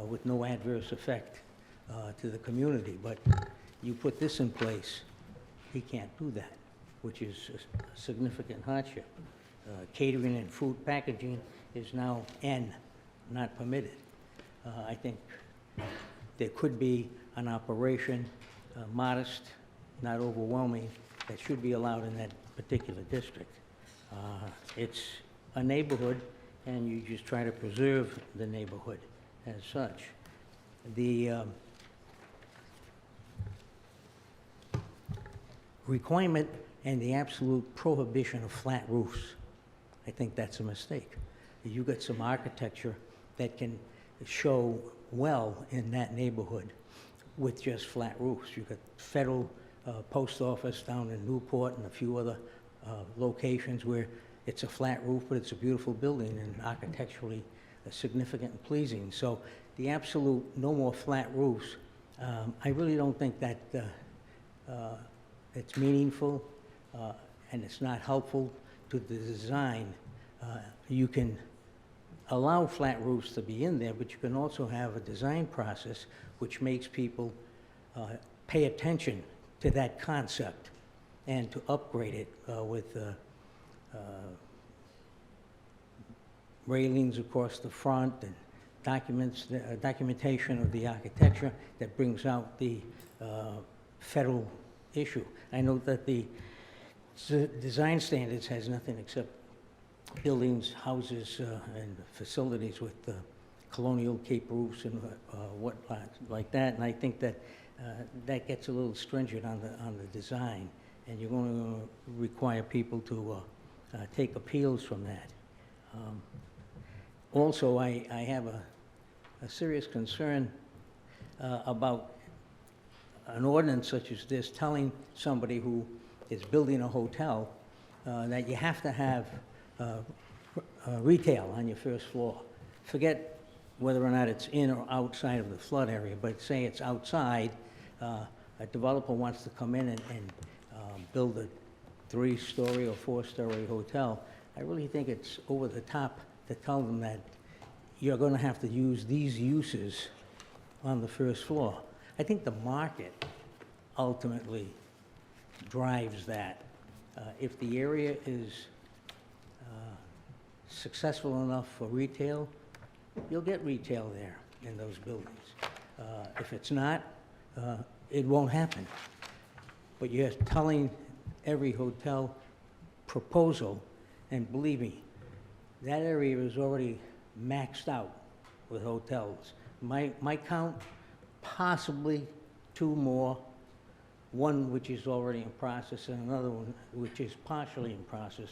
with no adverse effect to the community. But you put this in place, he can't do that, which is a significant hardship. Catering and food packaging is now N, not permitted. I think there could be an operation, modest, not overwhelming, that should be allowed in that particular district. It's a neighborhood, and you just try to preserve the neighborhood as such. The requirement and the absolute prohibition of flat roofs, I think that's a mistake. You got some architecture that can show well in that neighborhood with just flat roofs. You've got federal post office down in Newport and a few other locations where it's a flat roof, but it's a beautiful building and architecturally significant and pleasing. So the absolute no more flat roofs, I really don't think that it's meaningful and it's not helpful to the design. You can allow flat roofs to be in there, but you can also have a design process which makes people pay attention to that concept and to upgrade it with railings across the front and documentation of the architecture that brings out the federal issue. I know that the design standards has nothing except buildings, houses, and facilities with colonial cape roofs and whatnot like that, and I think that that gets a little stringent on the design, and you're going to require people to take appeals from that. Also, I have a serious concern about an ordinance such as this telling somebody who is building a hotel that you have to have retail on your first floor. Forget whether or not it's in or outside of the flood area, but say it's outside, a developer wants to come in and build a 3-story or 4-story hotel, I really think it's over the top to tell them that you're gonna have to use these uses on the first floor. I think the market ultimately drives that. If the area is successful enough for retail, you'll get retail there in those buildings. If it's not, it won't happen. But you're telling every hotel proposal, and believe me, that area is already maxed out with hotels. My count, possibly 2 more, one which is already in process and another one which is partially in process.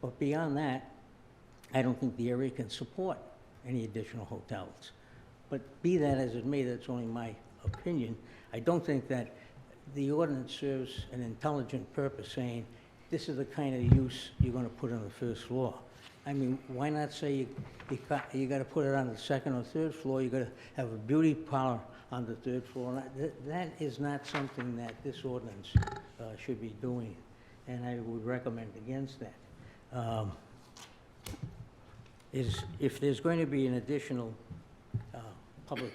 But beyond that, I don't think the area can support any additional hotels. But be that as it may, that's only my opinion. I don't think that the ordinance serves an intelligent purpose, saying this is the kind of use you're going to put on the first floor. I mean, why not say you got to put it on the 2nd or 3rd floor, you got to have a beauty parlor on the 3rd floor. That is not something that this ordinance should be doing, and I would recommend against that. If there's going to be an additional public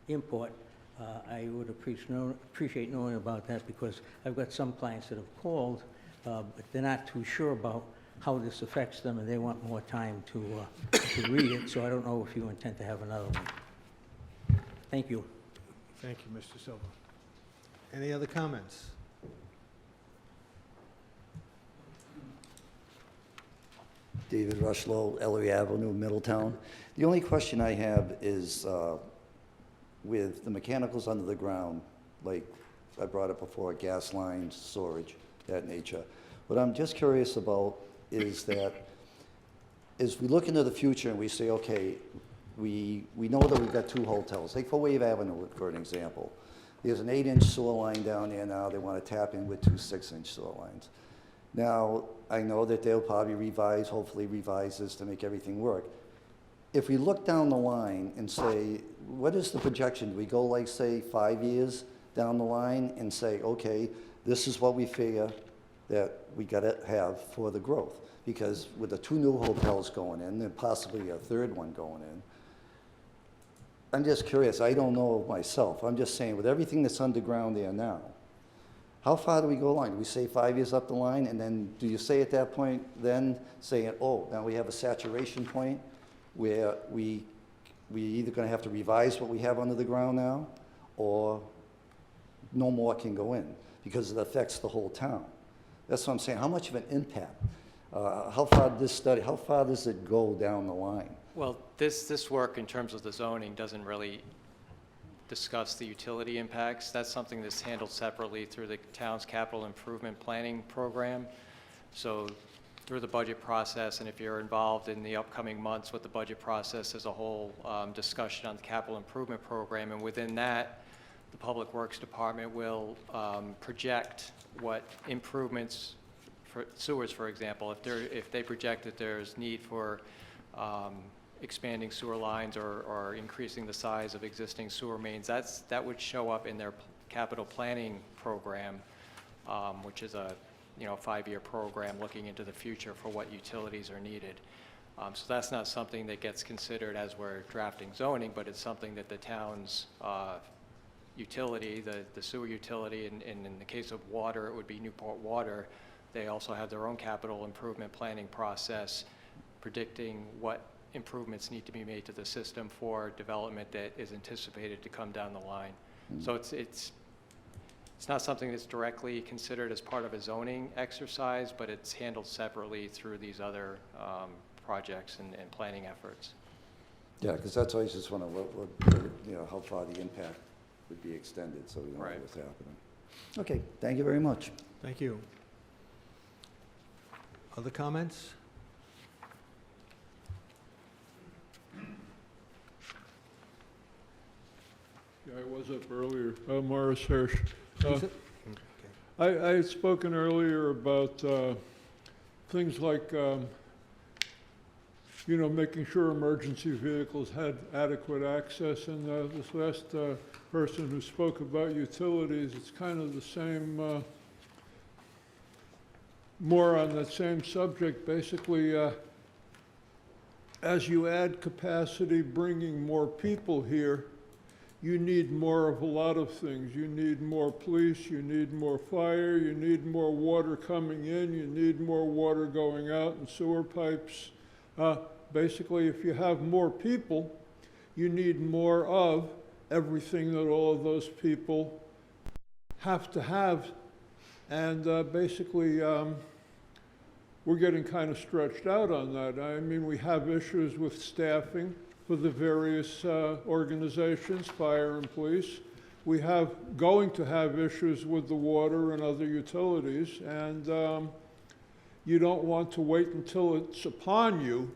input, I would appreciate knowing about that, because I've got some clients that have called, but they're not too sure about how this affects them, and they want more time to read it, so I don't know if you intend to have another one. Thank you. Thank you, Mr. Silva. Any other comments? David Rushlow, Ellery Avenue, Middletown. The only question I have is with the mechanicals under the ground, like I brought up before, gas lines, storage, that nature. What I'm just curious about is that as we look into the future and we say, okay, we know that we've got 2 hotels. Take for Wave Avenue, for an example. There's an 8-inch sewer line down there now. They want to tap in with 2 6-inch sewer lines. Now, I know that they'll probably hopefully revise this to make everything work. If we look down the line and say, what is the projection? Do we go like, say, 5 years down the line and say, okay, this is what we figure that we got to have for the growth? Because with the 2 new hotels going in, and possibly a 3rd one going in, I'm just curious. I don't know myself. I'm just saying, with everything that's underground there now, how far do we go along? Do we say 5 years up the line, and then do you say at that point then, saying, oh, now we have a saturation point where we either going to have to revise what we have under the ground now, or no more can go in because it affects the whole town? That's what I'm saying. How much of an impact? How far does it go down the line? Well, this work in terms of the zoning doesn't really discuss the utility impacts. That's something that's handled separately through the town's capital improvement planning program. So through the budget process, and if you're involved in the upcoming months with the budget process, there's a whole discussion on the capital improvement program, and within that, the Public Works Department will project what improvements for sewers, for example, if they project that there's need for expanding sewer lines or increasing the size of existing sewer mains, that would show up in their capital planning program, which is a 5-year program looking into the future for what utilities are needed. So that's not something that gets considered as we're drafting zoning, but it's something that the town's utility, the sewer utility, and in the case of water, it would be Newport Water. They also have their own capital improvement planning process predicting what improvements need to be made to the system for development that is anticipated to come down the line. So it's not something that's directly considered as part of a zoning exercise, but it's handled separately through these other projects and planning efforts. Yeah, because that's always just want to, how far the impact would be extended, so we know what's happening. Okay, thank you very much. Thank you. Other comments? Yeah, I was up earlier. Morris Hirsch. I had spoken earlier about things like you know, making sure emergency vehicles had adequate access. And this last person who spoke about utilities, it's kind of the same, more on that same subject. Basically, as you add capacity, bringing more people here, you need more of a lot of things. You need more police, you need more fire, you need more water coming in, you need more water going out and sewer pipes. Basically, if you have more people, you need more of everything that all of those people have to have. And basically, we're getting kind of stretched out on that. I mean, we have issues with staffing for the various organizations, fire and police. We have going to have issues with the water and other utilities, and you don't want to wait until it's upon you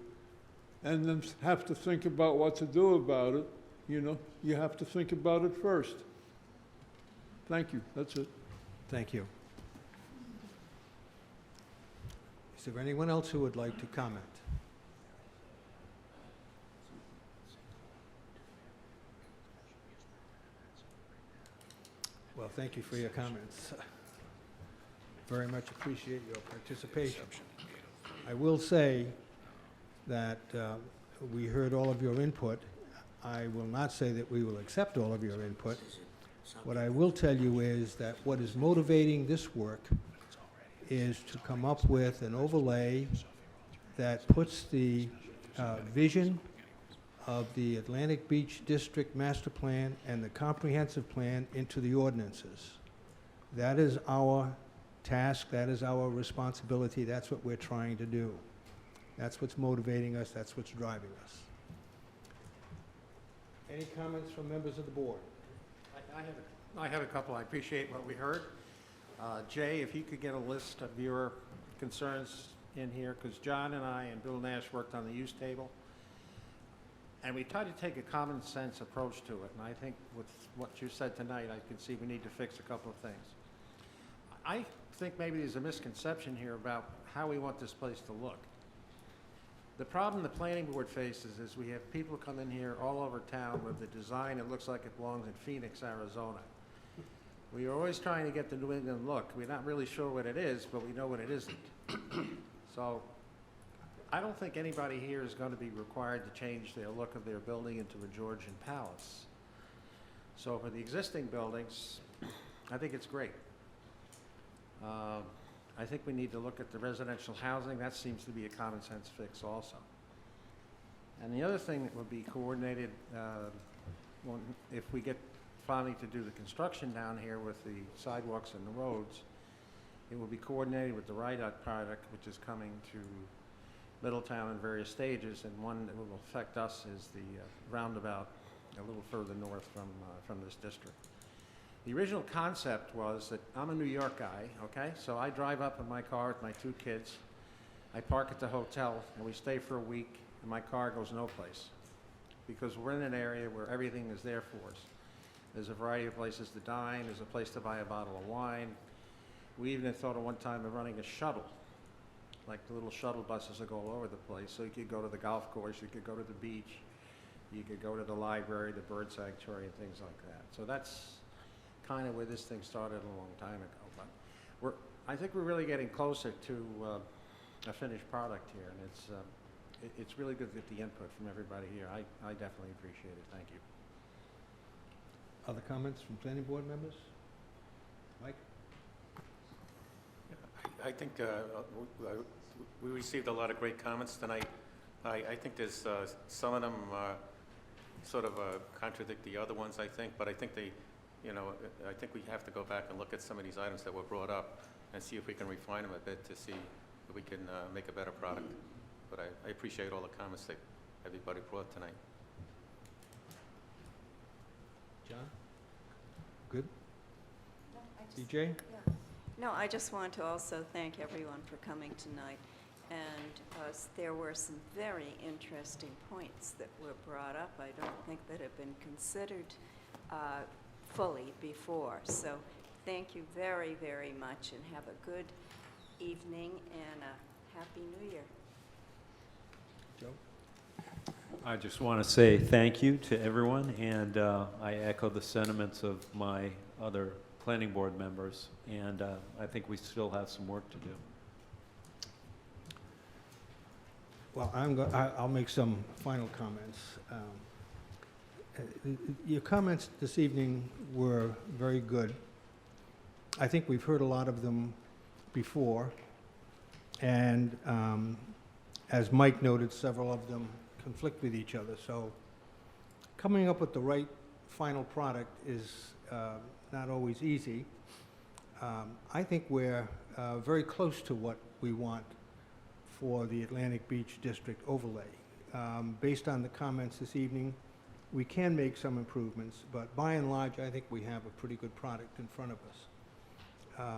and then have to think about what to do about it. You know, you have to think about it first. Thank you. That's it. Thank you. Is there anyone else who would like to comment? Well, thank you for your comments. Very much appreciate your participation. I will say that we heard all of your input. I will not say that we will accept all of your input. What I will tell you is that what is motivating this work is to come up with an overlay that puts the vision of the Atlantic Beach District Master Plan and the comprehensive plan into the ordinances. That is our task, that is our responsibility, that's what we're trying to do. That's what's motivating us, that's what's driving us. Any comments from members of the board? I have a couple. I appreciate what we heard. Jay, if you could get a list of your concerns in here, because John and I and Bill Nash worked on the use table, and we tried to take a common sense approach to it, and I think with what you said tonight, I can see we need to fix a couple of things. I think maybe there's a misconception here about how we want this place to look. The problem the planning board faces is we have people come in here all over town with a design that looks like it belongs in Phoenix, Arizona. We are always trying to get the New England look. We're not really sure what it is, but we know what it isn't. So I don't think anybody here is going to be required to change their look of their building into a Georgian palace. So for the existing buildings, I think it's great. I think we need to look at the residential housing. That seems to be a common sense fix also. And the other thing that would be coordinated, if we get finally to do the construction down here with the sidewalks and the roads, it will be coordinated with the RIDOT project, which is coming to Middletown in various stages, and one that will affect us is the roundabout a little further north from this district. The original concept was that I'm a New York guy, okay? So I drive up in my car with my 2 kids. I park at the hotel, and we stay for a week, and my car goes no place because we're in an area where everything is there for us. There's a variety of places to dine. There's a place to buy a bottle of wine. We even had thought at one time of running a shuttle, like the little shuttle buses that go all over the place. So you could go to the golf course, you could go to the beach, you could go to the library, the bird sanctuary, and things like that. So that's kind of where this thing started a long time ago. But I think we're really getting closer to a finished product here, and it's really good to get the input from everybody here. I definitely appreciate it. Thank you. Other comments from planning board members? Mike? I think we received a lot of great comments tonight. I think there's some of them sort of contradict the other ones, I think, but I think I think we have to go back and look at some of these items that were brought up and see if we can refine them a bit to see if we can make a better product. But I appreciate all the comments that everybody brought tonight. John? Good? DJ? No, I just want to also thank everyone for coming tonight. And there were some very interesting points that were brought up. I don't think that have been considered fully before. So thank you very, very much, and have a good evening and a Happy New Year. Joe? I just want to say thank you to everyone, and I echo the sentiments of my other planning board members, and I think we still have some work to do. Well, I'll make some final comments. Your comments this evening were very good. I think we've heard a lot of them before, and as Mike noted, several of them conflict with each other. So coming up with the right final product is not always easy. I think we're very close to what we want for the Atlantic Beach District overlay. Based on the comments this evening, we can make some improvements, but by and large, I think we have a pretty good product in front of us.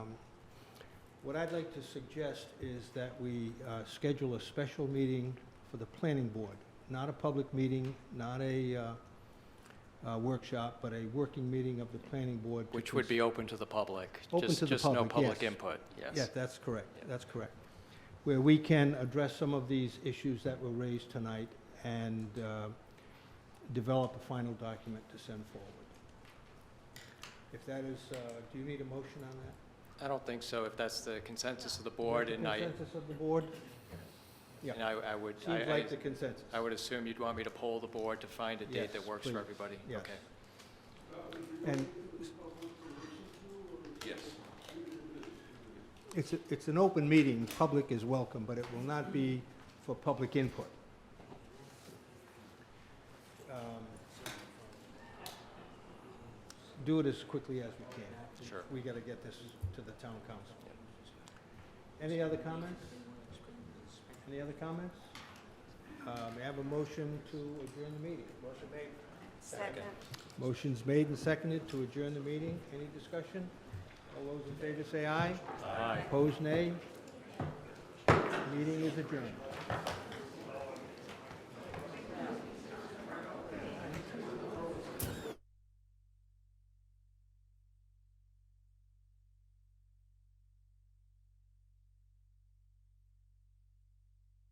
What I'd like to suggest is that we schedule a special meeting for the planning board, not a public meeting, not a workshop, but a working meeting of the planning board. Which would be open to the public. Open to the Just public, no public yes. input, yes. Yes, that's correct, that's correct. Where we can address some of these issues that were raised tonight and develop a final document to send forward. If that is, do you need a motion on that? I don't think so, if that's the consensus of the board, and I... Consensus of the board? Yeah. And I would... Seems like the consensus. I would assume you'd want me to poll the board to find a date Yes, that works please. for everybody? Yes. Okay. And Yes. it's an open meeting, public is welcome, but it will not be for public input. Do it as quickly as we can. Sure. We got to get this to the town council. Any other comments? Any other comments? May I have a motion to adjourn the meeting? Motion made. Second. Motion's made and seconded to adjourn the meeting. Any discussion? All those in favor say aye. Aye. Opposed, nay. Meeting is adjourned.